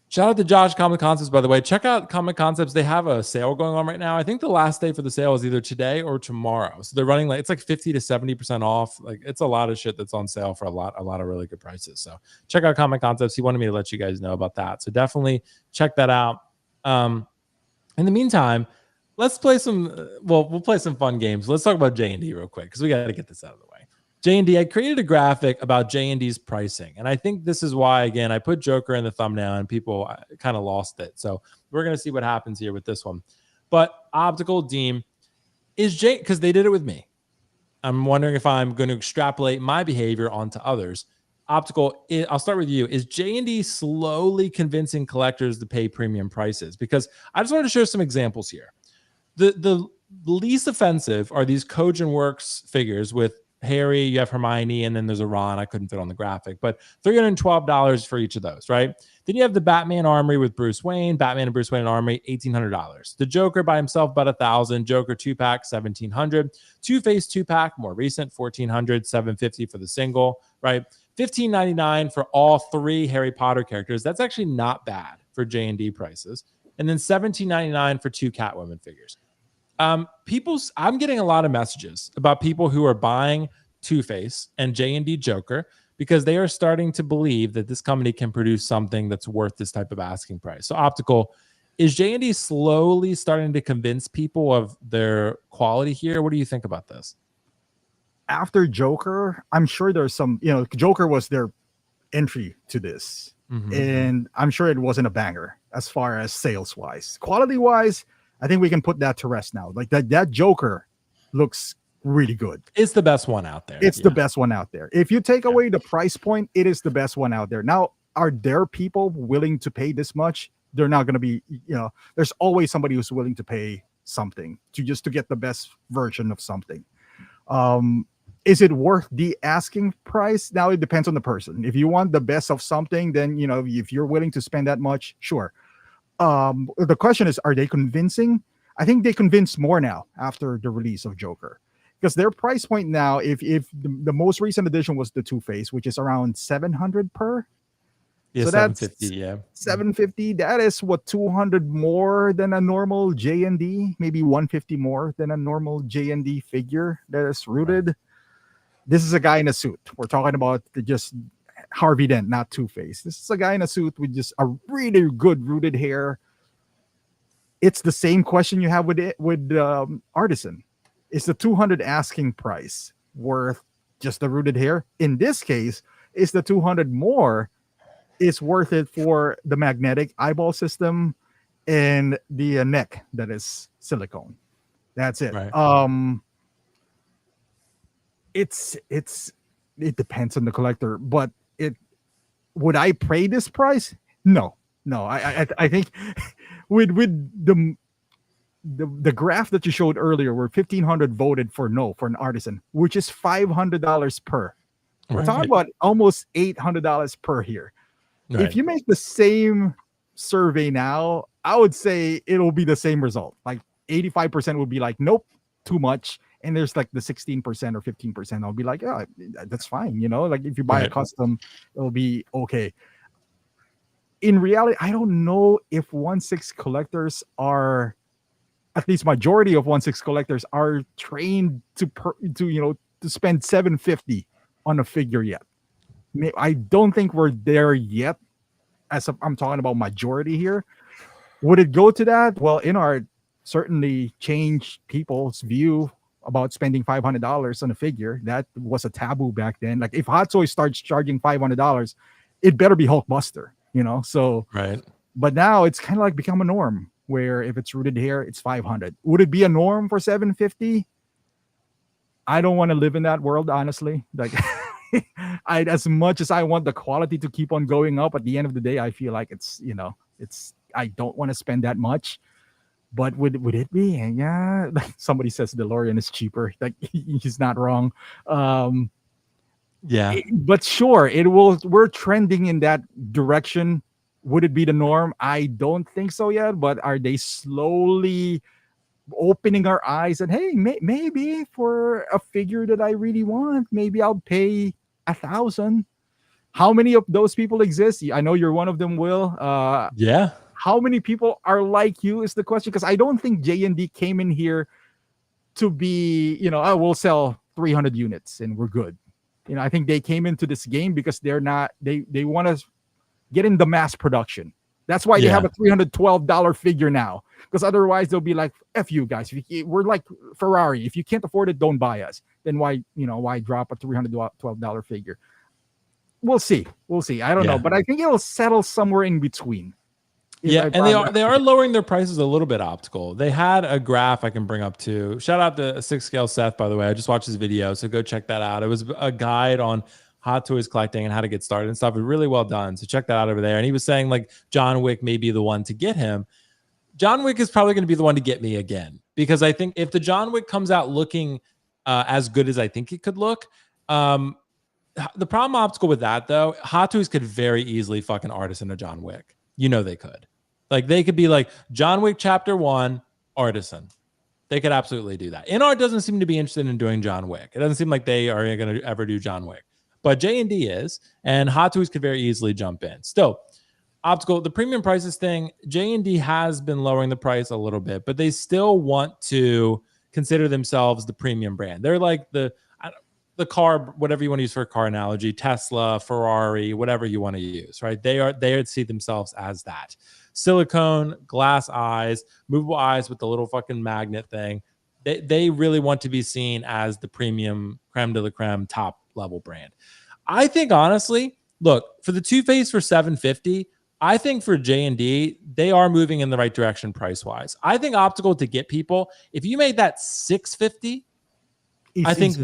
shout out to Josh, Comic Concepts, by the way. Check out Comic Concepts. They have a sale going on right now. I think the last day for the sale is either today or tomorrow. So they're running like, it's like 50 to 70% off. Like it's a lot of shit that's on sale for a lot of really good prices. So check out Comic Concepts. He wanted me to let you guys know about that. So definitely check that out. In the meantime, let's play some, we'll play some fun games. Let's talk about JND real quick because we got to get this out of the way. JND, I created a graphic about JND's pricing. And I think this is why, again, I put Joker in the thumbnail and people kind of lost it. So we're going to see what happens here with this one. But Optical Deem is because they did it with me. I'm wondering if I'm going to extrapolate my behavior onto others. Optical, I'll start with you. Is JND slowly convincing collectors to pay premium prices? Because I just wanted to show some examples here. The least offensive are these Kojin Works figures with Harry, you have Hermione, and then there's a Ron. I couldn't fit on the graphic, but $312 for each of those, right? Then you have the Batman Armory with Bruce Wayne, Batman and Bruce Wayne Armory, $1,800. The Joker by himself, about $1,000. Joker 2-pack, $1,700. Two-Face 2-pack, more recent, $1,400, $750 for the single, right? $1,599 for all 3 Harry Potter characters. That's actually not bad for J&D prices. And then $1,799 for 2 Catwoman figures. I'm getting a lot of messages about people who are buying Two-Face and JND Joker because they are starting to believe that this company can produce something that's worth this type of asking price. So Optical, is JND slowly starting to convince people of their quality here? What do you think about this? After Joker, I'm sure there's some, you know, Joker was their entry to this. And I'm sure it wasn't a banger as far as sales wise. Quality wise, I think we can put that to rest now. Like that Joker looks really good. It's the best one out there. It's the best one out there. If you take away the price point, it is the best one out there. Now, are there people willing to pay this much? They're not going to be, you know, there's always somebody who's willing to pay something to get the best version of something. Is it worth the asking price? Now it depends on the person. If you want the best of something, then, you know, if you're willing to spend that much, sure. The question is, are they convincing? I think they convince more now after the release of Joker, because their price point now, if the most recent edition was the Two-Face, which is around 700 per. Yeah, so 750, yeah. 750. That is what, 200 more than a normal JND, maybe 150 more than a normal JND figure that is rooted. Right. This is a guy in a suit. We're talking about just Harvey Dent, not Two-Face. This is a guy in a suit with just a really good rooted hair. It's the same question you have with Artisan. Is the 200 asking price worth just the rooted hair? In this case, is the 200 more is worth it for the magnetic eyeball system and the neck that is silicone. That's it. Right. It depends on the collector, but would I pay this price? No. I think with the graph that you showed earlier, where 1,500 voted for no for an Artisan, which is $500 per. We're talking about almost $800 per here. Right. If you make the same survey now, I would say it'll be the same result. Like 85% would be like, nope, too much. And there's like the 16% or 15%. I'll be like, yeah, that's fine. You know, like if you buy a custom, it'll be okay. In reality, I don't know if 1/6 collectors are, at least majority of 1/6 collectors are trained to spend $750 on a figure yet. I don't think we're there yet. I'm talking about majority here. Would it go to that? Well, InArt certainly changed people's view about spending $500 on a figure. That was a taboo back then. Like if Hot Toys starts charging $500, it better be Hulkbuster, you know? So, right. But now it's kind of like become a norm. where if it's rooted hair, it's 500. Would it be a norm for 750? I don't want to live in that world, honestly. Like, as much as I want the quality to keep on going up, at the end of the day, I feel like I don't want to spend that much. But would it be? Yeah, like somebody says DeLorean is cheaper. Like, he's not wrong. Yeah. But sure, it will. We're trending in that direction. Would it be the norm? I don't think so yet. But are they slowly opening our eyes? And hey, maybe for a figure that I really want, maybe I'll pay 1,000. How many of those people exist? I know you're one of them, Will. Yeah. How many people are like you is the question, because I don't think JND came in here to be, oh, we'll sell 300 units and we're good. I think they came into this game because they want to get in the mass production. That's why they have a $312 figure now, because otherwise they'll be like, F you guys. We're like Ferrari. If you can't afford it, don't buy us. Then why drop a $312 figure? We'll see. I don't know, but I think it'll settle somewhere in between. Yeah, and they are lowering their prices a little bit, Optical. They had a graph I can bring up too. Shout out to 6 Scale Seth, by the way. I just watched his video, so go check that out. It was a guide on Hot Toys collecting and how to get started and stuff. It was really well done, so check that out over there. And he was saying like John Wick may be the one to get him. John Wick is probably going to be the one to get me again, because I think if the John Wick comes out looking as good as I think it could look, the problem, Optical, with that though, Hot Toys could very easily fucking Artisan a John Wick. They could. Like, they could be like John Wick Chapter 1 Artisan. They could absolutely do that. InArt doesn't seem to be interested in doing John Wick. It doesn't seem like they are going to ever do John Wick. But JND is, and Hot Toys could very easily jump in. Still, Optical, the premium prices thing, JND has been lowering the price a little bit, but they still want to consider themselves the premium brand. They're like the car, whatever you want to use for a car analogy, Tesla, Ferrari, whatever you want to use, right? They see themselves as that. Silicone, glass eyes, movable eyes with the little fucking magnet thing. They really want to be seen as the premium creme de la creme top level brand. I think, honestly, look, for the Two-Face for $750, I think for J&D, they are moving in the right direction price-wise. I think, Optical, to get people, if you made that $650, I think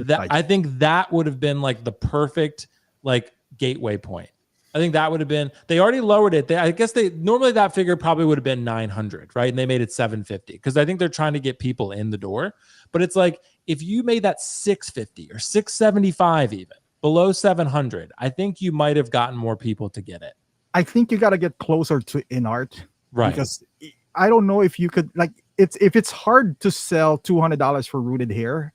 that would have been like the perfect like gateway point. I think that would have been, they already lowered it. I guess normally that figure probably would have been 900, right? And they made it 750 because I think they're trying to get people in the door. But it's like, if you made that 650 or 675, even below 700, I think you might have gotten more people to get it. I think you got to get closer to InArt, right? Because I don't know if you could, like, if it's hard to sell $200 for rooted hair,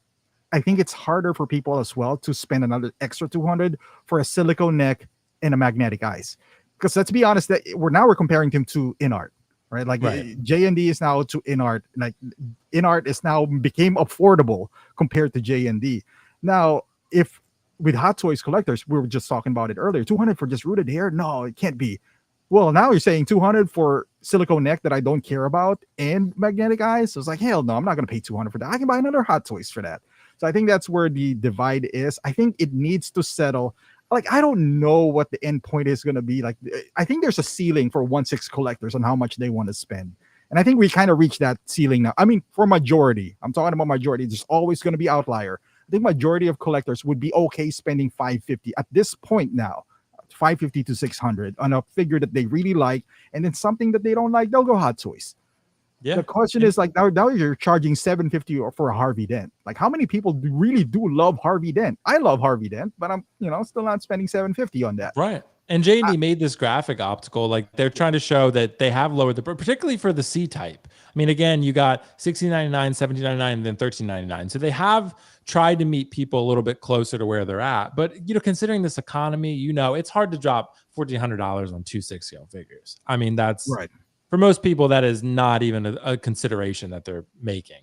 I think it's harder for people as well to spend another extra $200 for a silicone neck and a magnetic eyes. Because let's be honest, that we're comparing them to InArt, right? Like, JND is now to InArt. Like, InArt is now became affordable compared to JND. Now, if with Hot Toys collectors, we were just talking about it earlier, 200 for just rooted hair? No, it can't be. Well, now you're saying 200 for silicone neck that I don't care about and magnetic eyes. So it's like, hell no, I'm not going to pay 200 for that. I can buy another Hot Toys for that. So I think that's where the divide is. I think it needs to settle. Like, I don't know what the end point is going to be. Like, I think there's a ceiling for 1/6 collectors on how much they want to spend. And I think we kind of reached that ceiling now. I mean, for majority, I'm talking about majority. There's always going to be outlier. I think majority of collectors would be okay spending $550 at this point now, $550 to $600 on a figure that they really like. And then something that they don't like, they'll go Hot Toys. Yeah. The question is, like, now you're charging $750 for a Harvey Dent. Like, how many people really do love Harvey Dent? I love Harvey Dent, but I'm still not spending $750 on that. Right. And JD made this graphic, Optical, like they're trying to show that they have lowered the, particularly for the C type. I mean, again, you got $16.99, $17.99, and then $13.99. So they have tried to meet people a little bit closer to where they're at. But, considering this economy, it's hard to drop $1,400 on 2 6-scale figures. I mean, that's right. For most people, that is not even a consideration that they're making.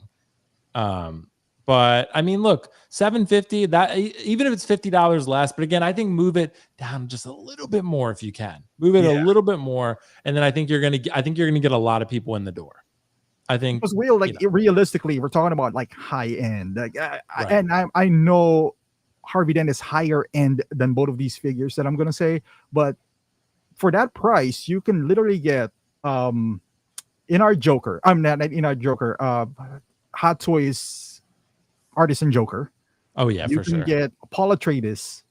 But I mean, look, $750, that even if it's $50 less, but again, I think move it down just a little bit more if you can. Move it a little bit more, and then I think you're gonna get a lot of people in the door. I think because realistically, we're talking about like high end. Like, and I know Harvey Dent is higher end than both of these figures that I'm gonna say, but for that price, you can literally get InArt Joker. I'm not InArt Joker. Hot Toys Artisan Joker. Oh yeah, You for can sure. get Paula Atreides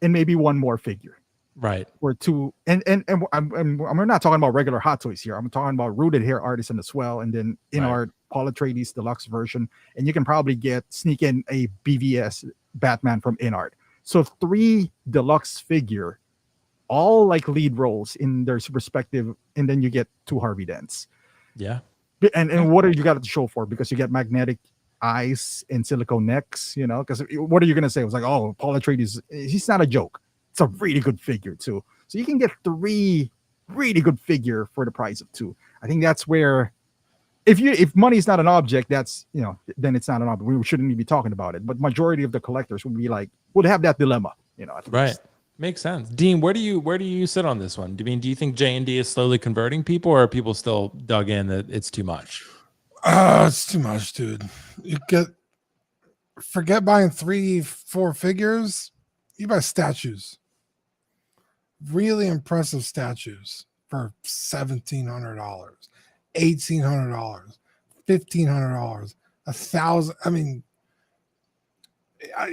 and maybe one more figure. Right. Or two, and we're not talking about regular Hot Toys here. I'm talking about Rooted Hair Artisan as well, and then InArt Paula Atreides deluxe version, and you can probably sneak in a BVS Batman from InArt. So 3 deluxe figure, all like lead roles in their respective, and then you get 2 Harvey Dents. Yeah. And what are you got to show for? Because you get magnetic eyes and silicone necks, you know. Because what are you gonna say? It was like, oh, Paula Atreides, he's not a joke. It's a really good figure too. So you can get 3 really good figure for the price of 2. I think that's where, if money is not an object, that's, you know, then it's not an object. We shouldn't even be talking about it. But majority of the collectors would have that dilemma, you know. Right. Makes sense. Dean, where do you sit on this one? Do you think JND is slowly converting people, or are people still dug in that it's too much? It's too much, dude. Forget buying 3-4 figures. You buy statues. Really impressive statues for $1,700, $1,800, $1,500, $1,000. I mean,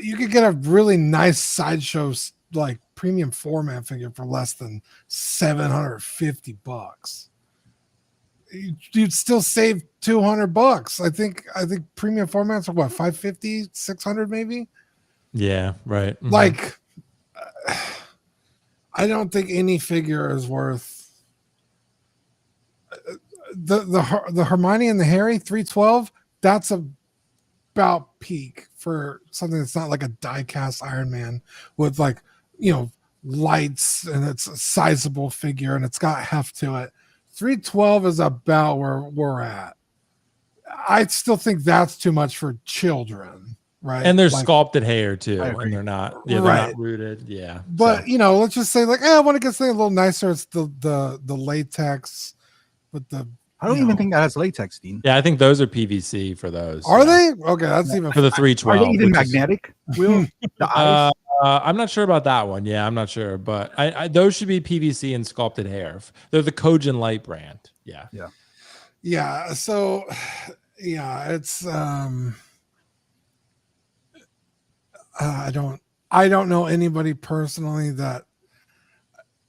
you could get a really nice sideshow like premium 4-man figure for less than $750. You'd still save $200. I think premium 4-mans are what, $550, $600 maybe. Yeah, right. Mm-hmm. Like, I don't think any figure is worth the Hermione and the Harry 312. That's about peak for something that's not like a die-cast Iron Man with, like, you know, lights, and it's a sizable figure and it's got heft to it. 312 is about where we're at. I still think that's too much for children. Right. And there's sculpted hair too. And they're not, they're not rooted. Yeah. But you know, let's just say, like, I want to get something a little nicer. It's the latex, but I don't even think that has latex, Dean. Yeah, I think those are PVC for those. Are they? Okay, that's even for the 312. Are they even magnetic? Will the eyes? I'm not sure about that one. Yeah, I'm not sure, but I those should be PVC and sculpted hair. They're the Kojin Light brand. Yeah. So it's I don't know anybody personally that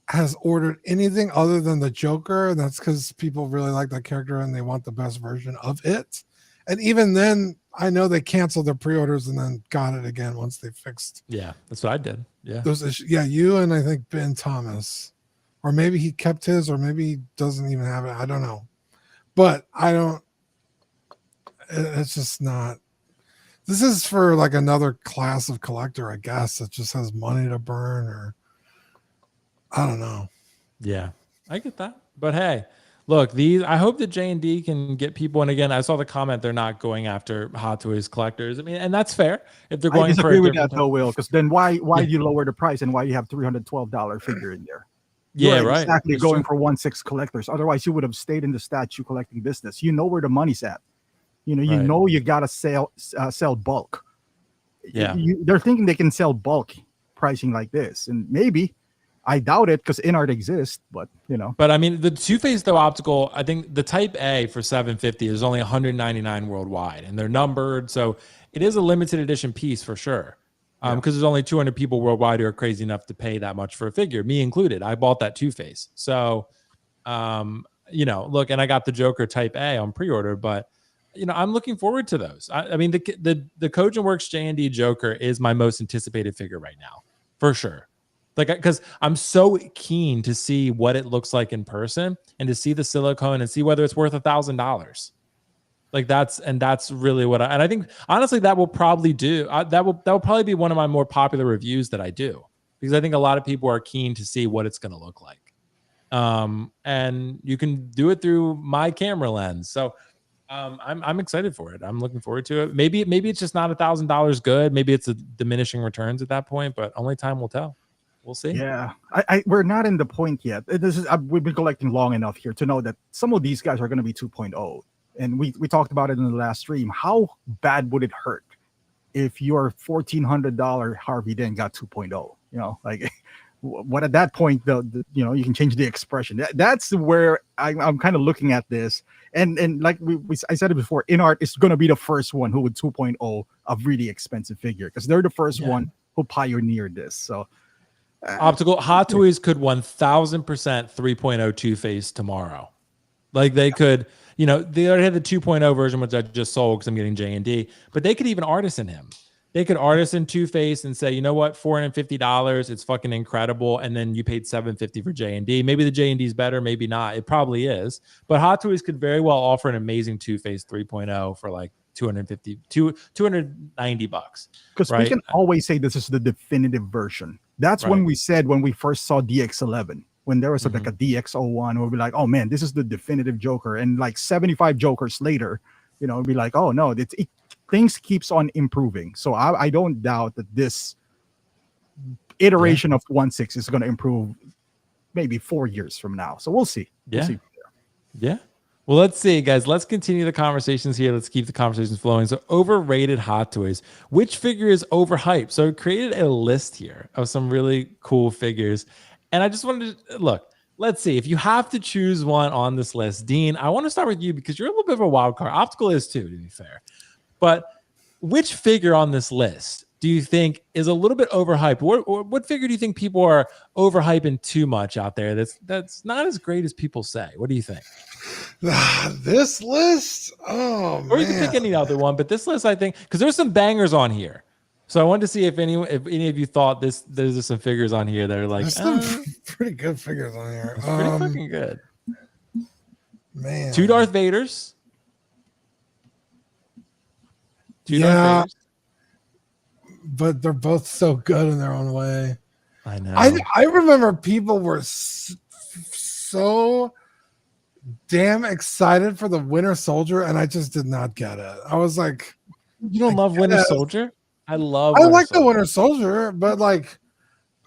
has ordered anything other than the Joker, and that's because people really like that character and they want the best version of it. And even then, I know they canceled their pre-orders and then got it again once they fixed. Yeah, that's what I did. Yeah, those issues. Yeah, you and I think Ben Thomas, or maybe he kept his, or maybe he doesn't even have it. I don't know, but I don't. It's just not. This is for like another class of collector, I guess, that just has money to burn, or I don't know. Yeah, I get that. But hey, look, I hope that JND can get people. And again, I saw the comment, they're not going after Hot Toys collectors. I mean, and that's fair if they're going. I disagree with that though, Will, because then why do you lower the price and why you have $312 figure in there? Yeah, right. Exactly, going for 1/6 collectors. Otherwise, you would have stayed in the statue collecting business. You know where the money's at. You know, you gotta sell bulk. Yeah, they're thinking they can sell bulk pricing like this, and maybe. I doubt it because InArt exists, but you know. But I mean, the Two-Face though optical, I think the Type A for $750 is only 199 worldwide, and they're numbered, so it is a limited edition piece for sure. Because there's only 200 people worldwide who are crazy enough to pay that much for a figure, me included. I bought that Two-Face, so you know, look, and I got the Joker Type A on pre-order, but you know, I'm looking forward to those. I mean, the Kojin Works JND Joker is my most anticipated figure right now, for sure. Like, because I'm so keen to see what it looks like in person and to see the silicone and see whether it's worth $1,000. Like that's really what I think. Honestly, that will probably that will probably be one of my more popular reviews that I do, because I think a lot of people are keen to see what it's going to look like. And you can do it through my camera lens. So I'm excited for it. I'm looking forward to it. Maybe it's just not $1,000 good. Maybe it's a diminishing returns at that point, but only time will tell. We'll see. Yeah, we're not in the point yet. We've been collecting long enough here to know that some of these guys are going to be 2.0, and we talked about it in the last stream. How bad would it hurt if your $1,400 Harvey Dent got 2.0? You know, like what at that point the you know, you can change the expression. That's where I'm kind of looking at this, and like I said it before, InArt is going to be the first one who would 2.0 of really expensive figure, because they're the first one who pioneered this. So Optical Hot Toys could 1000% 3.0 Two-Face tomorrow. Like they could, you know, they already had the 2.0 version, which I just sold because I'm getting JND, but they could even artisan him. They could artisan Two-Face and say, you know what, $450, it's fucking incredible. And then you paid $750 for JND. Maybe the JND is better, maybe not. It probably is. But Hot Toys could very well offer an amazing Two-Face 3.0 for like $290. Because we can always say this is the definitive version. That's when we said, when we first saw DX11, when there was like a DX01, we'll be like, oh man, this is the definitive Joker. And like 75 Jokers later, you know, it'll be like, oh no, things keeps on improving. So I don't doubt that this iteration of 1/6 is going to improve maybe 4 years from now. So we'll see. We'll see. Yeah. Well, let's see, guys. Let's continue the conversations here. Let's keep the conversations flowing. So, overrated Hot Toys. Which figure is overhyped? So, I created a list here of some really cool figures. And I just wanted to look. Let's see. If you have to choose one on this list, Dean, I want to start with you because you're a little bit of a wild card. Optical is too, to be fair. But which figure on this list do you think is a little bit overhyped? What figure do you think people are overhyping too much out there that's not as great as people say? What do you think? This list? Oh, or you can pick any other one, but this list, I think, because there's some bangers on here. So I wanted to see if any of you thought there's some figures on here that are like, there's some pretty good figures on here. It's pretty fucking good. Man. 2 Darth Vaders. Yeah, but they're both so good in their own way. I know. I remember people were so damn excited for the Winter Soldier, and I just did not get it. I was like, you don't love Winter Soldier? I like the Winter Soldier, but like,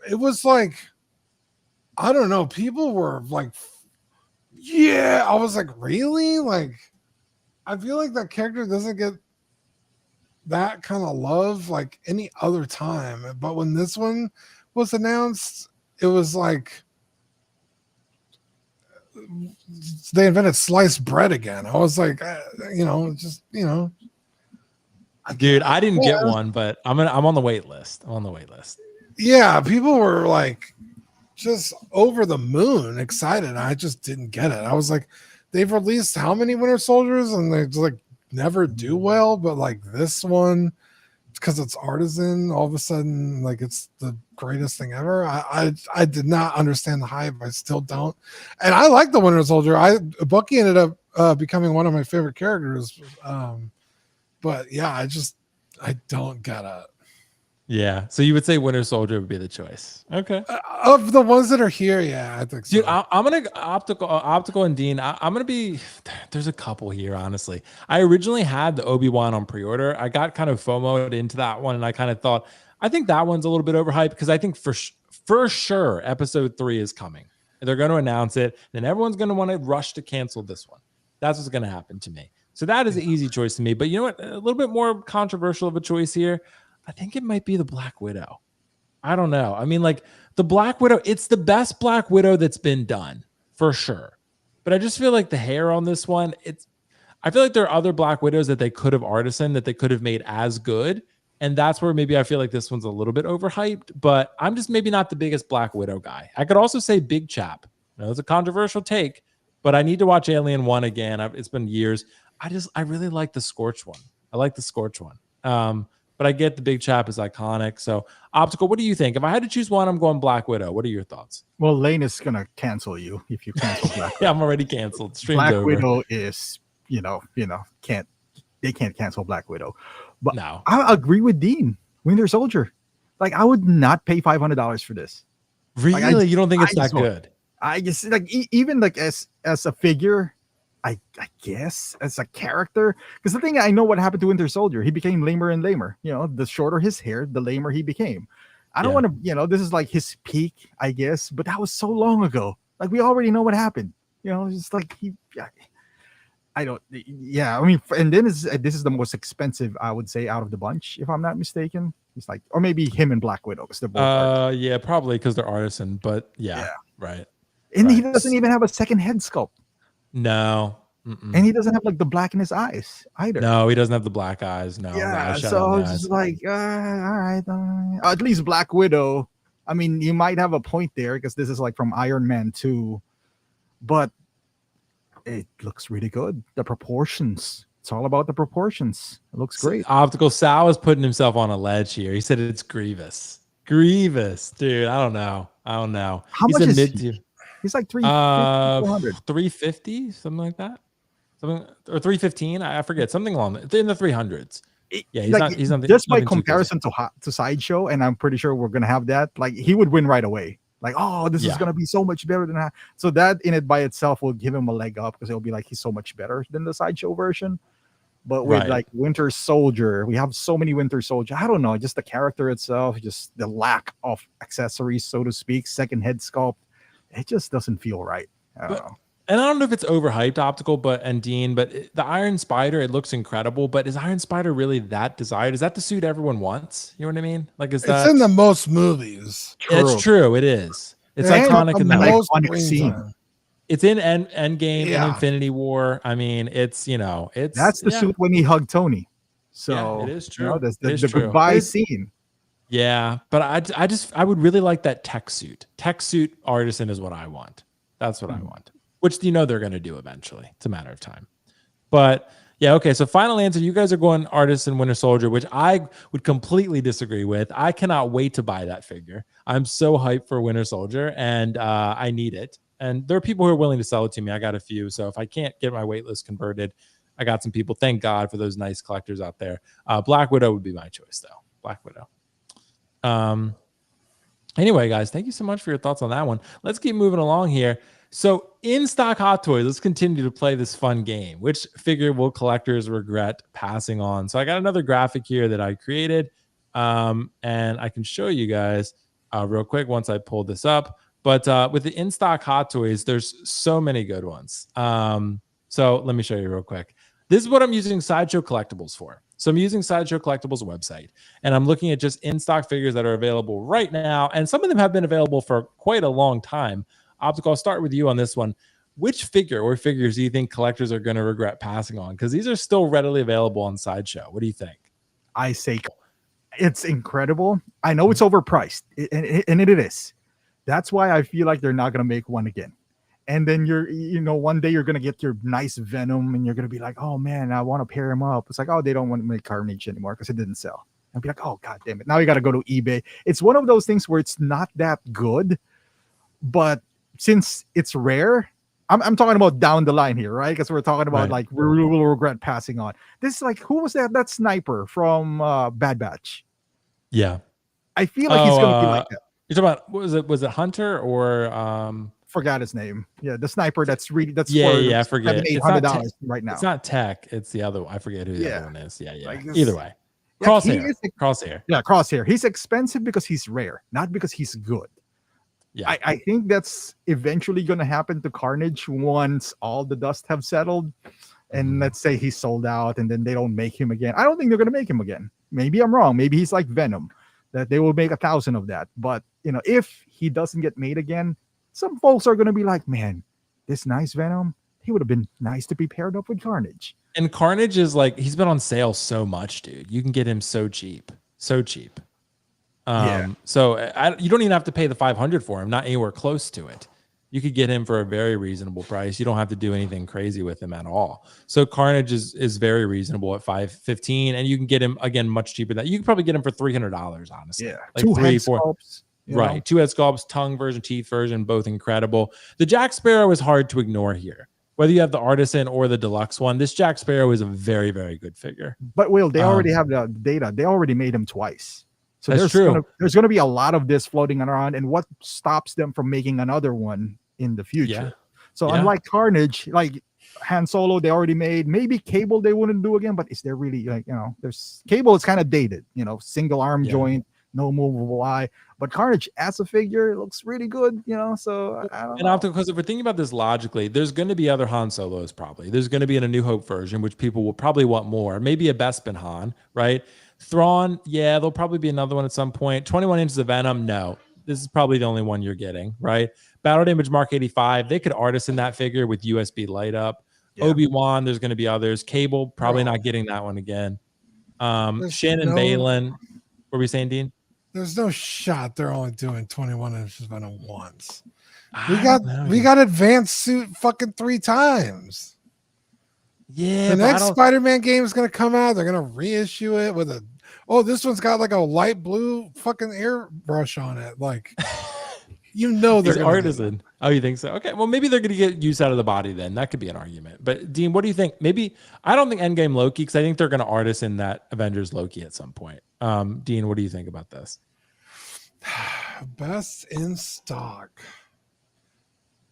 it was like, I don't know. People were like, yeah. I was like, really? Like, I feel like that character doesn't get that kind of love like any other time, but when this one was announced, it was like they invented sliced bread again. I was like, dude, I didn't get one, but I'm on the wait list. Yeah, people were like just over the moon excited. I just didn't get it. I was like, they've released how many Winter Soldiers and they just like never do well, but like this one, because it's artisan, all of a sudden like it's the greatest thing ever. I did not understand the hype. I still don't, and I like the Winter Soldier. Bucky ended up becoming one of my favorite characters, but yeah, I don't get it. Yeah, so you would say Winter Soldier would be the choice. Okay, of the ones that are here, yeah, I think so. Dude, I'm gonna optical and Dean. I'm gonna be. There's a couple here, honestly. I originally had the Obi-Wan on pre-order. I got kind of FOMO'd into that one, and I kind of thought, I think that one's a little bit overhyped because I think for sure Episode 3 is coming. They're going to announce it, then everyone's going to want to rush to cancel this one. That's what's going to happen to me. So that is an easy choice to me. But you know what? A little bit more controversial of a choice here. I think it might be the Black Widow. I don't know. I mean, like the Black Widow, it's the best Black Widow that's been done for sure. But I just feel like the hair on this one, I feel like there are other Black Widows that they could have artisan, that they could have made as good. And that's where maybe I feel like this one's a little bit overhyped, but I'm just maybe not the biggest Black Widow guy. I could also say Big Chap. I know it's a controversial take, but I need to watch Alien 1 again. It's been years. I really like the Scorch one. I like the Scorch one. But I get the Big Chap is iconic. So, Optical, what do you think? If I had to choose one, I'm going Black Widow. What are your thoughts? Well, Lane is going to cancel you if you cancel Black Widow. Yeah, I'm already canceled. Stream's Black over. Widow is, can't cancel Black Widow. But no. I agree with Dean. Winter Soldier. Like, I would not pay $500 for this. Really? Like, you don't think it's that good? I just, like, even like as a figure, I guess as a character, because the thing, I know what happened to Winter Soldier. He became lamer and lamer. The shorter his hair, the lamer he became. I don't want to, this is like his peak, I guess, but that was so long ago. Like, we already know what happened. It's just like I mean, and then this is the most expensive, I would say, out of the bunch, if I'm not mistaken. He's like, or maybe him and Black Widow because they're both artists. Yeah, probably because they're artisan, but yeah. Right. And he right. doesn't even have a second head sculpt. No. Mm-mm. And he doesn't have like the black in his eyes either. No, he doesn't have the black eyes. No. Yeah, so it's just like, all right. At least Black Widow. I mean, you might have a point there because this is like from Iron Man 2, but it looks really good. The proportions. It's all about the proportions. It looks great. Optical Sal is putting himself on a ledge here. He said it's Grievous. Grievous, dude. I don't know. How much is he? He's like 350, 350, something like that. Something or 315. I forget. Something along in the 300s. Yeah, he's not just by comparison to Sideshow, and I'm pretty sure we're gonna have that. Like he would win right away. Like, oh, this is gonna be so much better than that. So that in it by itself will give him a leg up because it'll be like he's so much better than the Sideshow version. But with like Winter Soldier, we have so many Winter Soldier. I don't know, just the character itself, just the lack of accessories, so to speak, second head sculpt. It just doesn't feel right. I don't know. And I don't know if it's overhyped, Optical, but the Iron Spider, it looks incredible. But is Iron Spider really that desired? Is that the suit everyone wants? You know what I mean? Like, it's in the most movies. It's true. It is. It's iconic in the most iconic scene. It's in Endgame and Infinity War. I mean, it's that's the suit when he hugged Tony. So it is true. The goodbye scene. Yeah, but I would really like that tech suit. Tech suit artisan is what I want. That's what I want. Which they're going to do eventually. It's a matter of time. But yeah, okay. So final answer, you guys are going Artisan Winter Soldier, which I would completely disagree with. I cannot wait to buy that figure. I'm so hyped for Winter Soldier, and I need it. And there are people who are willing to sell it to me. I got a few. So if I can't get my wait list converted, I got some people. Thank God for those nice collectors out there. Black Widow would be my choice, though. Black Widow. Anyway, guys, thank you so much for your thoughts on that one. Let's keep moving along here. So in stock Hot Toys, let's continue to play this fun game. Which figure will collectors regret passing on? So I got another graphic here that I created, and I can show you guys real quick once I pull this up. But with the in stock Hot Toys, there's so many good ones. So let me show you real quick. This is what I'm using Sideshow Collectibles for. So I'm using Sideshow Collectibles website, and I'm looking at just in stock figures that are available right now, and some of them have been available for quite a long time. Optical, I'll start with you on this one. Which figure or figures do you think collectors are going to regret passing on? Because these are still readily available on Sideshow. What do you think? I say it's incredible. I know it's overpriced, and it is. That's why I feel like they're not going to make one again. And then one day you're going to get your nice Venom, and you're going to be like, oh man, I want to pair him up. It's like, oh, they don't want to make Carnage anymore because it didn't sell. I'll be like, oh, God damn it. Now you got to go to eBay. It's one of those things where it's not that good, but since it's rare, I'm talking about down the line here, right? Because we're talking about like we will regret passing on. This is like, who was that sniper from Bad Batch? Yeah, I feel like he's gonna be like that. You're talking about was it Hunter or forgot his name? Yeah, the sniper that's I forget. $800 right now. It's not Tech. It's the other one. I forget who the other one is. Yeah. Like either way, Crosshair. Yeah, Crosshair. He's expensive because he's rare, not because he's good. Yeah, I think that's eventually going to happen to Carnage once all the dust have settled, and let's say he's sold out, and then they don't make him again. I don't think they're going to make him again. Maybe I'm wrong. Maybe he's like Venom, that they will make 1,000 of that. But if he doesn't get made again, some folks are going to be like, man, this nice Venom, he would have been nice to be paired up with Carnage. And Carnage is like, he's been on sale so much, dude. You can get him so cheap. So you don't even have to pay the $500 for him, not anywhere close to it. You could get him for a very reasonable price. You don't have to do anything crazy with him at all. So Carnage is very reasonable at $515, and you can get him again much cheaper than that. You can probably get him for $300, honestly. Yeah, like 2 sculpts, right? 2 head sculpts, tongue version, teeth version, both incredible. The Jack Sparrow is hard to ignore here. Whether you have the Artisan or the deluxe one, this Jack Sparrow is a very, very good figure. But Will, they already have the data. They already made him twice. So there's going to be a lot of this floating around, and what stops them from making another one in the future? Yeah. So unlike Carnage, like Han Solo, they already made. Maybe Cable they wouldn't do again, but is there really there's Cable is kind of dated, single arm joint, no movable eye. But Carnage as a figure looks really good, So I don't know. Because if we're thinking about this logically, there's going to be other Han Solos probably. There's going to be in a New Hope version, which people will probably want more. Maybe a Bespin Han, right? Thrawn, yeah, there'll probably be another one at some point. 21 inches of Venom, no. This is probably the only one you're getting, right? Battle Damage Mark 85, they could artisan that figure with USB light up. Yeah. Obi-Wan, there's going to be others. Cable, probably Bro. not getting that one again. There's Shin and no- Balin. What were we saying, Dean? There's no shot they're only doing 21 inches Venom once. I don't know. We got advanced suit fucking 3 times. Yeah, The but I next don't- Spider-Man game is gonna come out. They're gonna reissue it with a this one's got like a light blue fucking airbrush on it. Like they're He's gonna do artisan. Oh, you think so? Okay. Well, maybe they're going to get use out of the body then. That could be an argument. But Dean, what do you think? Maybe I don't think Endgame Loki because I think they're going to artisan that Avengers Loki at some point. Dean, what do you think about this? Best in stock.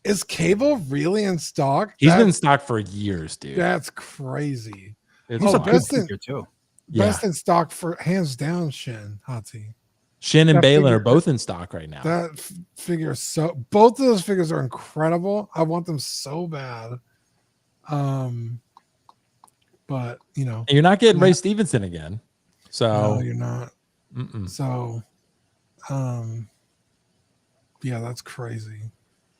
Is Cable really in stock? He's been in stock for years, dude. That's crazy. It's He's a wild. good best in- figure too. Yeah. Best in stock for hands down, Shin Hati. Shin and that Balin figure- are both in stock right now. That figure is both of those figures are incredible. I want them so bad. But And you're not getting Ray Stevenson again. So no, you're not. mm-mm. So yeah, that's crazy.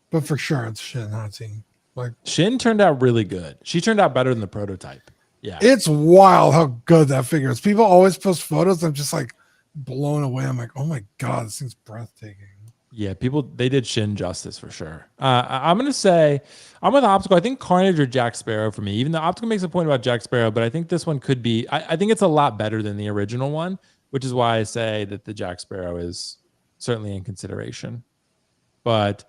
But for sure it's Shin Hati. Like Shin turned out really good. She turned out better than the prototype. Yeah. it's wild how good that figure is. People always post photos. I'm just like blown away. I'm like, oh my god, this thing's breathtaking. Yeah, they did Shin justice for sure. I'm going to say I'm with Optical. I think Carnage or Jack Sparrow for me. Even though Optical makes a point about Jack Sparrow, but I think this one could be, I think it's a lot better than the original one, which is why I say that the Jack Sparrow is certainly in consideration. But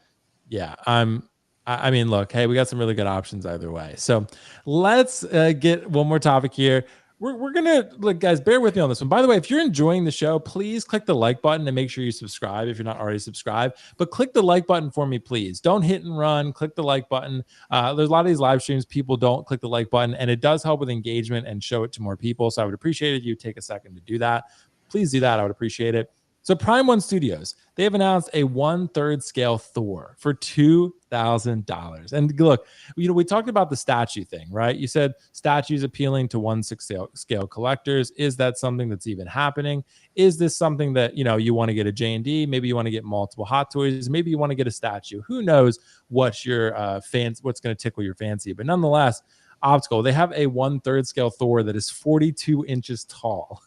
yeah, I mean, look, hey, we got some really good options either way. So let's get one more topic here. We're gonna look, guys, bear with me on this one. By the way, if you're enjoying the show, please click the like button and make sure you subscribe if you're not already subscribed. But click the like button for me, please. Don't hit and run. Click the like button. There's a lot of these live streams, people don't click the like button, and it does help with engagement and show it to more people. So I would appreciate it if you take a second to do that. Please do that. I would appreciate it. So Prime One Studios, they have announced a 1/3 scale Thor for $2,000. And look, we talked about the statue thing, right? You said statues appealing to 1/6 scale collectors. Is that something that's even happening? Is this something that, you want to get a JND? Maybe you want to get multiple Hot Toys. Maybe you want to get a statue. Who knows what's your what's going to tickle your fancy? But nonetheless, Optical, they have a 1/3 scale Thor that is 42 inches tall.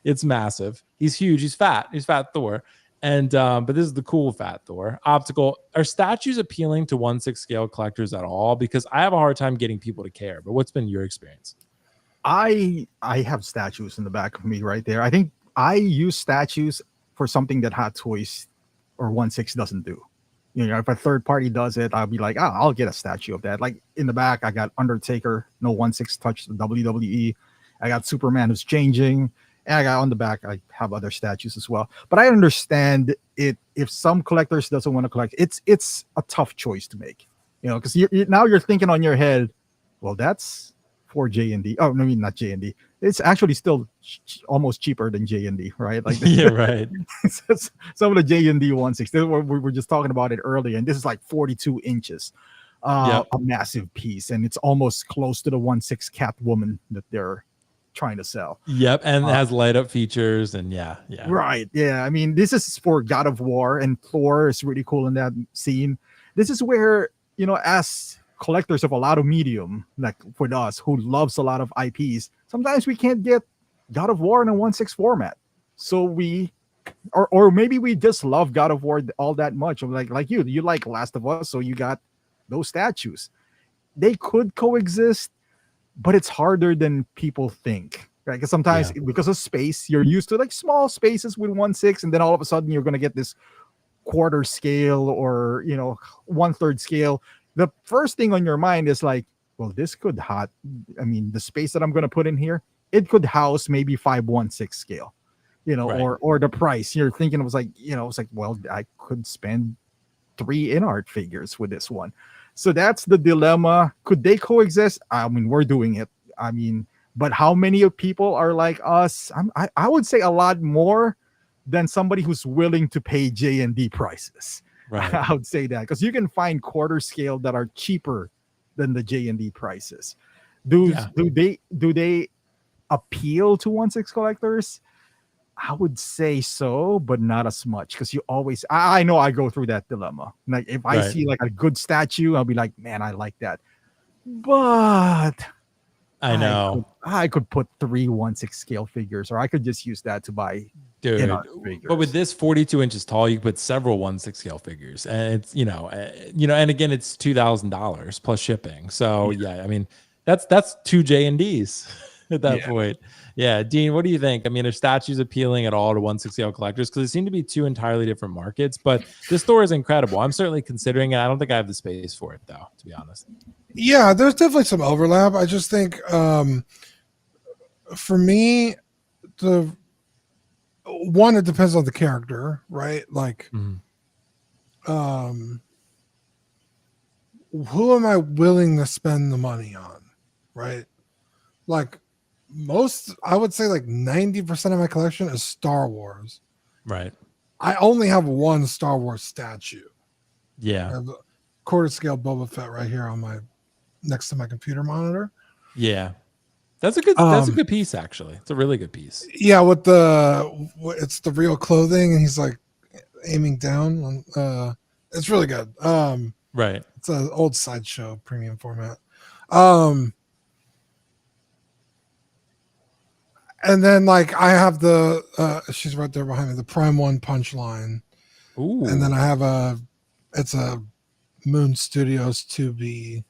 It's massive. He's huge. He's fat. He's fat Thor. And but this is the cool fat Thor. Optical, are statues appealing to 1/6 scale collectors at all? Because I have a hard time getting people to care. But what's been your experience? I have statues in the back of me right there. I think I use statues for something that Hot Toys or 1/6 doesn't do. If a third party does it, I'll be like, I'll get a statue of that. Like in the back, I got Undertaker, no 1/6 touch the WWE. I got Superman who's changing. And I got on the back, I have other statues as well. But I understand it if some collectors doesn't want to collect. It's a tough choice to make, because now you're thinking on your head, well, that's for JND. Oh, no, I mean, not JND. It's actually still almost cheaper than JND, right? Like Yeah, right. Some of the JND 1/6. We were just talking about it earlier, and this is like 42 inches, a massive piece, and it's almost close to the 1/6 Catwoman that they're trying to sell. Yep, and it has light up features, and yeah. Right. Yeah. I mean, this is for God of War, and Thor is really cool in that scene. This is where, as collectors of a lot of medium, like for us who loves a lot of IPs, sometimes we can't get God of War in a 1/6 format. So we or maybe we just love God of War all that much. Like you like Last of Us, so you got those statues. They could coexist, but it's harder than people think, right? Because sometimes because of space, you're used to like small spaces with 1/6, and then all of a sudden you're going to get this quarter scale or 1/3 scale. The first thing on your mind is like, well, this could the space that I'm going to put in here, it could house maybe 5 1/6 scale, Right. or the price. You're thinking it was like, it's like, well, I could spend 3 InArt figures with this one. So that's the dilemma. Could they coexist? I mean, we're doing it. I mean, but how many people are like us? I would say a lot more than somebody who's willing to pay JND prices. Right. I would say that because you can find quarter scale that are cheaper than the JND prices. Do they appeal to 1/6 collectors? I would say so, but not as much, because you always, I know I go through that dilemma. Like if I Right. see like a good statue, I'll be like, man, I like that. But I know, I could put 3 1/6 scale figures, or I could just use that to buy dude. InArt figures. But with this 42 inches tall, you can put several 1/6 scale figures, and it's and again, it's $2,000 plus shipping. So yeah, I mean, that's 2 JNDs at that point. Yeah, Dean, what do you think? I mean, are statues appealing at all to 1/6 scale collectors? Because it seem to be 2 entirely different markets. But this store is incredible. I'm certainly considering it. I don't think I have the space for it, though, to be honest. Yeah, there's definitely some overlap. I just think for me, it depends on the character, right? Like, who am I willing to spend the money on, right? Like I would say like 90% of my collection is Star Wars. Right. I only have 1 Star Wars statue. I Yeah. have a quarter scale Boba Fett right here on next to my computer monitor. Yeah. That's a good piece, actually. It's a really good piece. Yeah, with it's the real clothing, and he's like aiming down. It's really good. Right. It's an old Sideshow premium format. And then like I have she's right there behind me, the Prime 1 Punchline. Ooh. And then I have it's a Moon Studios 2B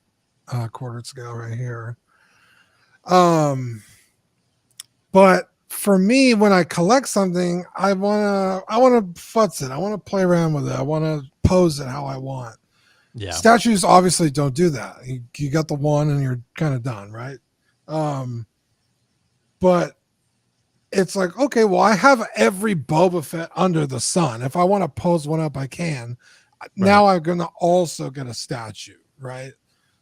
quarter scale right here. But for me, when I collect something, I wanna futz it. I want to play around with it. I want to pose it how I want. Yeah. Statues obviously don't do that. You got the one and you're kind of done, right? But it's like, okay, well, I have every Boba Fett under the sun. If I want to pose one up, I can. Right. Now I'm gonna also get a statue, right?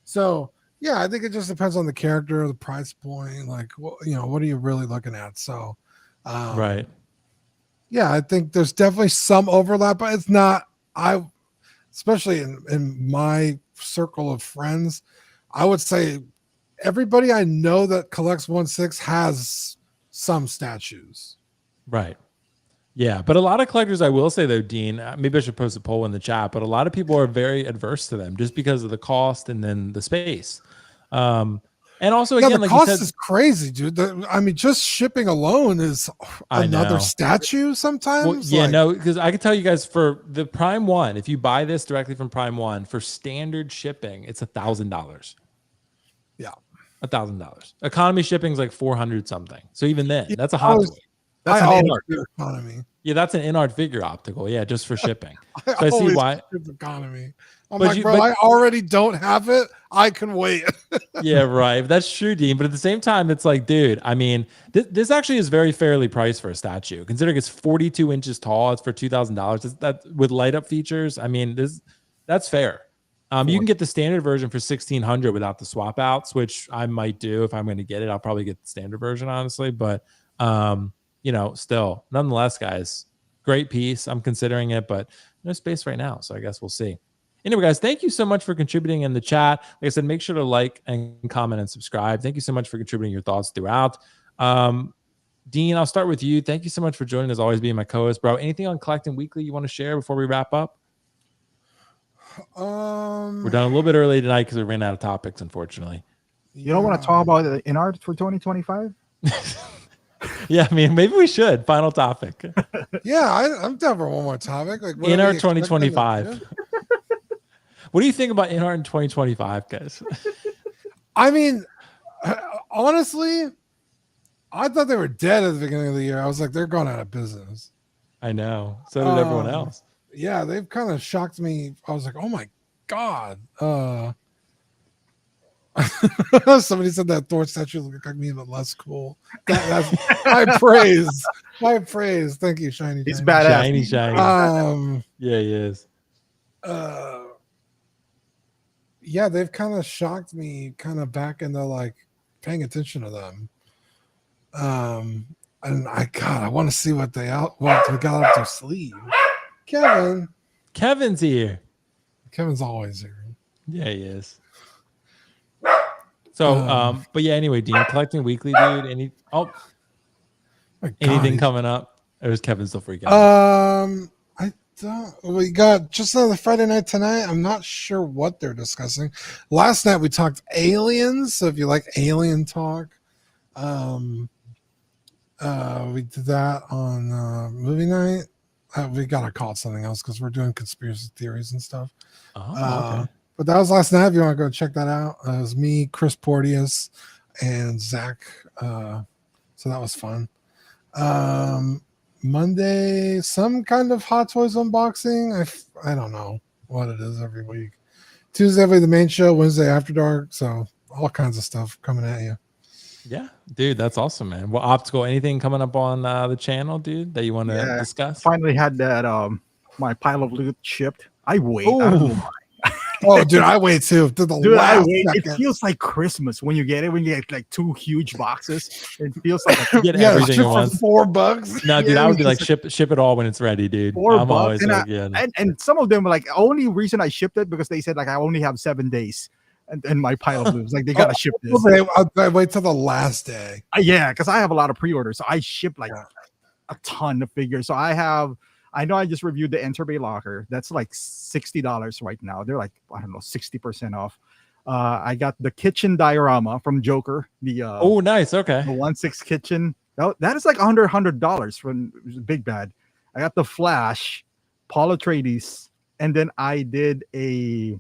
So yeah, I think it just depends on the character, the price point, like what are you really looking at? So right. Yeah, I think there's definitely some overlap, but it's not. Especially in my circle of friends, I would say everybody I know that collects 1/6 has some statues. Right. Yeah. But a lot of collectors, I will say though, Dean, maybe I should post a poll in the chat, but a lot of people are very adverse to them just because of the cost and then the space. And also, again, the like cost you said, is crazy, dude. I mean, just shipping alone is another statue sometimes. Well, because I can tell you guys for the Prime 1, if you buy this directly from Prime 1 for standard shipping, it's $1,000. Yeah, $1,000. Economy shipping is like 400 something. So even then, that's a hot toy. That's an InArt economy. Yeah, that's an InArt figure optical. Yeah, just for shipping. So I see why. Economy. I'm like, bro, I already don't have it. I can wait. Yeah, right. That's true, Dean. But at the same time, it's like, dude, I mean, this actually is very fairly priced for a statue. Considering it's 42 inches tall, it's for $2,000. That with light up features. I mean, that's fair. You can get the standard version for $1,600 without the swap outs, which I might do if I'm going to get it. I'll probably get the standard version, honestly. But still, nonetheless, guys, great piece. I'm considering it, but no space right now, so I guess we'll see. Anyway, guys, thank you so much for contributing in the chat. Like I said, make sure to like and comment and subscribe. Thank you so much for contributing your thoughts throughout. Dean, I'll start with you. Thank you so much for joining, as always, being my co-host, bro. Anything on Collecting Weekly you want to share before we wrap up? We're done a little bit early tonight because we ran out of topics, unfortunately. You don't want to talk about InArt for 2025? Yeah, I mean, maybe we should. Final topic. Yeah, I'm down for one more topic. Like InArt 2025. What do you think about InArt in 2025, guys? I mean, honestly, I thought they were dead at the beginning of the year. I was like, they're going out of business. I know. So did everyone else. Yeah, they've kind of shocked me. I was like, oh my God. Somebody said that Thor statue looked like me, but less cool. That's my praise. My praise. Thank you, Shiny. He's badass. Shiny. Yeah, he is. Yeah, they've kind of shocked me kind of back into like paying attention to them. And I want to see what they got up their sleeve. Kevin's here. Kevin's always here. Yeah, he is. So, but yeah, anyway, Dean, collecting weekly, dude. Anything coming up? Or is Kevin still freaking out? I don't. We got just another Friday night tonight. I'm not sure what they're discussing. Last night we talked aliens. So if you like alien talk, we did that on movie night. We gotta call it something else because we're doing conspiracy theories and stuff. Oh, okay. But that was last night. If you want to go check that out, it was me, Chris Porteous, and Zach. So that was fun. Monday, some kind of Hot Toys unboxing. I don't know what it is every week. Tuesday, we have the main show. Wednesday, After Dark. So all kinds of stuff coming at you. Yeah, dude, that's awesome, man. Well, Optical, anything coming up on the channel, dude, that you want to discuss? Finally had that my pile of loot shipped. I wait. Oh, dude, I wait too. To the Dude, I last wait. second. It feels like Christmas when you get it. When you get like 2 huge boxes, it feels like You get everything ship at for once. $4. No, dude, Yeah, I would be it's like ship it all when it's ready, dude. $4. I'm always and, like, yeah. and some of them were like, only reason I shipped it because they said like I only have 7 days, and my pile of loot like they gotta ship this. I wait till the last day. Yeah, because I have a lot of pre-orders, so I ship like a ton of figures. So I know I just reviewed the Enter Bay locker. That's like $60 right now. They're like, I don't know, 60% off. I got the kitchen diorama from Joker. The Oh, nice. Okay. the 1/6 kitchen. That is like $100 from Big Bad. I got the Flash, Paul Atreides, and then I did a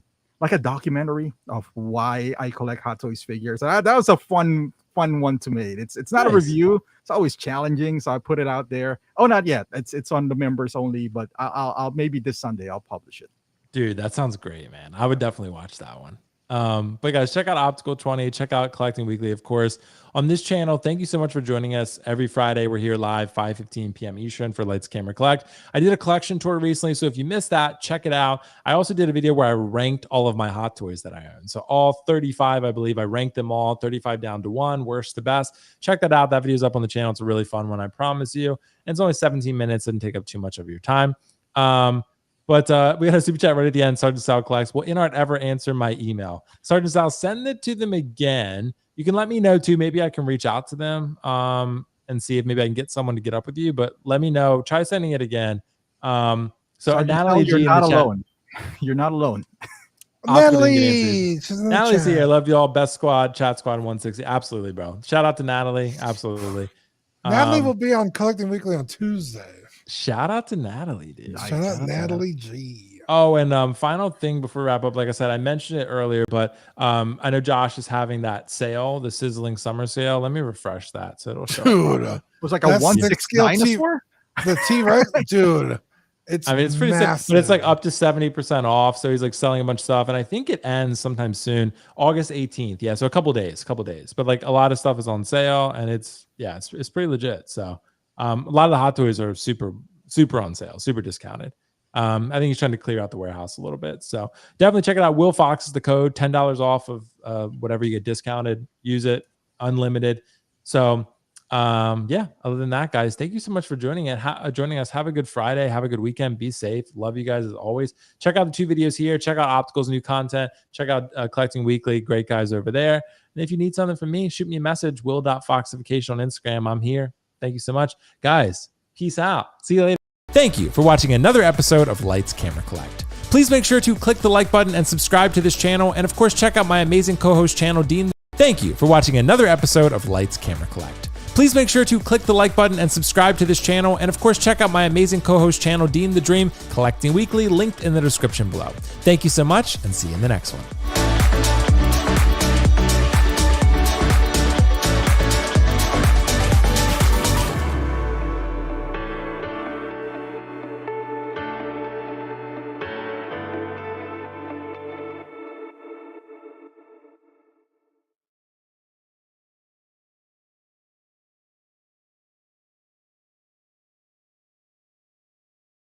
documentary of why I collect Hot Toys figures. That was a fun one to make. It's not a Nice. review. It's always challenging, so I put it out there. Oh, not yet. It's on the members only, but I'll maybe this Sunday I'll publish it. Dude, that sounds great, man. I would definitely watch that one. But guys, check out Optical 20, check out Collecting Weekly, of course, on this channel. Thank you so much for joining us every Friday. We're here live 5:15 p.m. Eastern for Lights Camera Collect. I did a collection tour recently, so if you missed that, check it out. I also did a video where I ranked all of my Hot Toys that I own. So all 35, I believe I ranked them all 35 down to 1, worst to best. Check that out. That video is up on the channel. It's a really fun one, I promise you. And it's only 17 minutes. Doesn't take up too much of your time. But we got a super chat right at the end. Sergeant Sal collects. Will InArt ever answer my email? Sergeant Sal, send it to them again. You can let me know too. Maybe I can reach out to them and see if maybe I can get someone to get up with you. But let me know. Try sending it again. So Sergeant Natalie Sal, G, you're not alone. You're not alone. Natalie, Natalie's here. I love you all. Best squad, chat squad 160. Absolutely, bro. Shout out to Natalie. Absolutely. Natalie will be on Collecting Weekly on Tuesday. Shout out to Natalie, dude. Shout out Natalie G. Oh, and final thing before we wrap up, like I said, I mentioned it earlier, but I know Josh is having that sale, the Sizzling Summer Sale. Let me refresh that so it'll show. Dude, It was like a 1/6 dinosaur. The T-Rex, dude. I mean, it's pretty sick, but it's like up to 70% off. So he's like selling a bunch of stuff, and I think it ends sometime soon, August 18th. Yeah, so a couple days. But like a lot of stuff is on sale, and it's pretty legit. So a lot of the Hot Toys are super on sale, super discounted. I think he's trying to clear out the warehouse a little bit. So definitely check it out. Will Fox is the code, $10 off of whatever you get discounted. Use it, unlimited. So other than that, guys, thank you so much for joining us. Have a good Friday. Have a good weekend. Be safe. Love you guys as always. Check out the 2 videos here. Check out Optical's new content. Check out Collecting Weekly. Great guys over there. And if you need something from me, shoot me a message, will.foxification on Instagram. I'm here. Thank you so much. Guys, peace out. See you later. Thank you for watching another episode of Lights Camera Collect. Please make sure to click the like button and subscribe to this channel. And of course, check out my amazing co-host channel, Dean. Thank you for watching another episode of Lights Camera Collect. Please make sure to click the like button and subscribe to this channel. And of course, check out my amazing co-host channel, Dean the Dream, Collecting Weekly, linked in the description below. Thank you so much, and see you in the next one.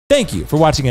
Thank you for watching